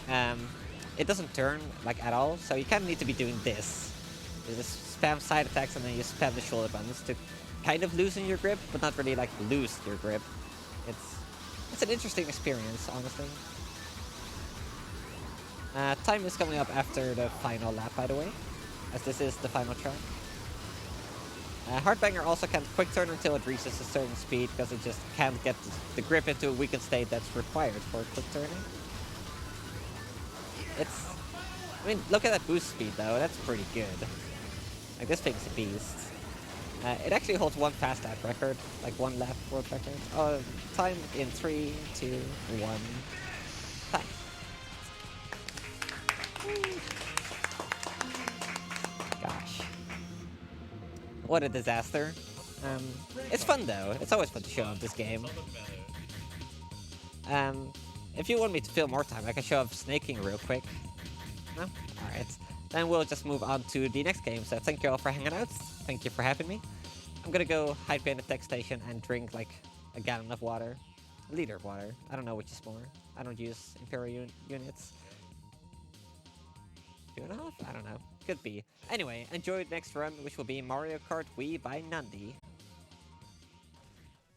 It doesn't turn, like, at all, so you kind of need to be doing this. You just spam side attacks and then you spam the shoulder buttons to kind of loosen your grip, but not really, like, lose your grip. It's an interesting experience, honestly. Time is coming up after the final lap, by the way, as this is the final track. Hardbanger also can't quick turn until it reaches a certain speed, because it just can't get the grip into a weakened state that's required for quick turning. I mean, look at that boost speed though, that's pretty good. Like, this thing's a beast. It actually holds one fast lap record, like one lap world record. Oh, time in 3, 2, 1, time. Gosh. What a disaster. It's fun though, it's always fun to show off this game. If you want me to fill more time, I can show off snaking real quick. No? Alright. Then we'll just move on to the next game. So thank you all for hanging out. Thank you for having me. I'm gonna go hide behind the tech station and drink like a gallon of water. A liter of water. I don't know which is more. I don't use Imperial units. 2.5? I don't know. Could be. Anyway, enjoy the next run, which will be Mario Kart Wii by Nandi.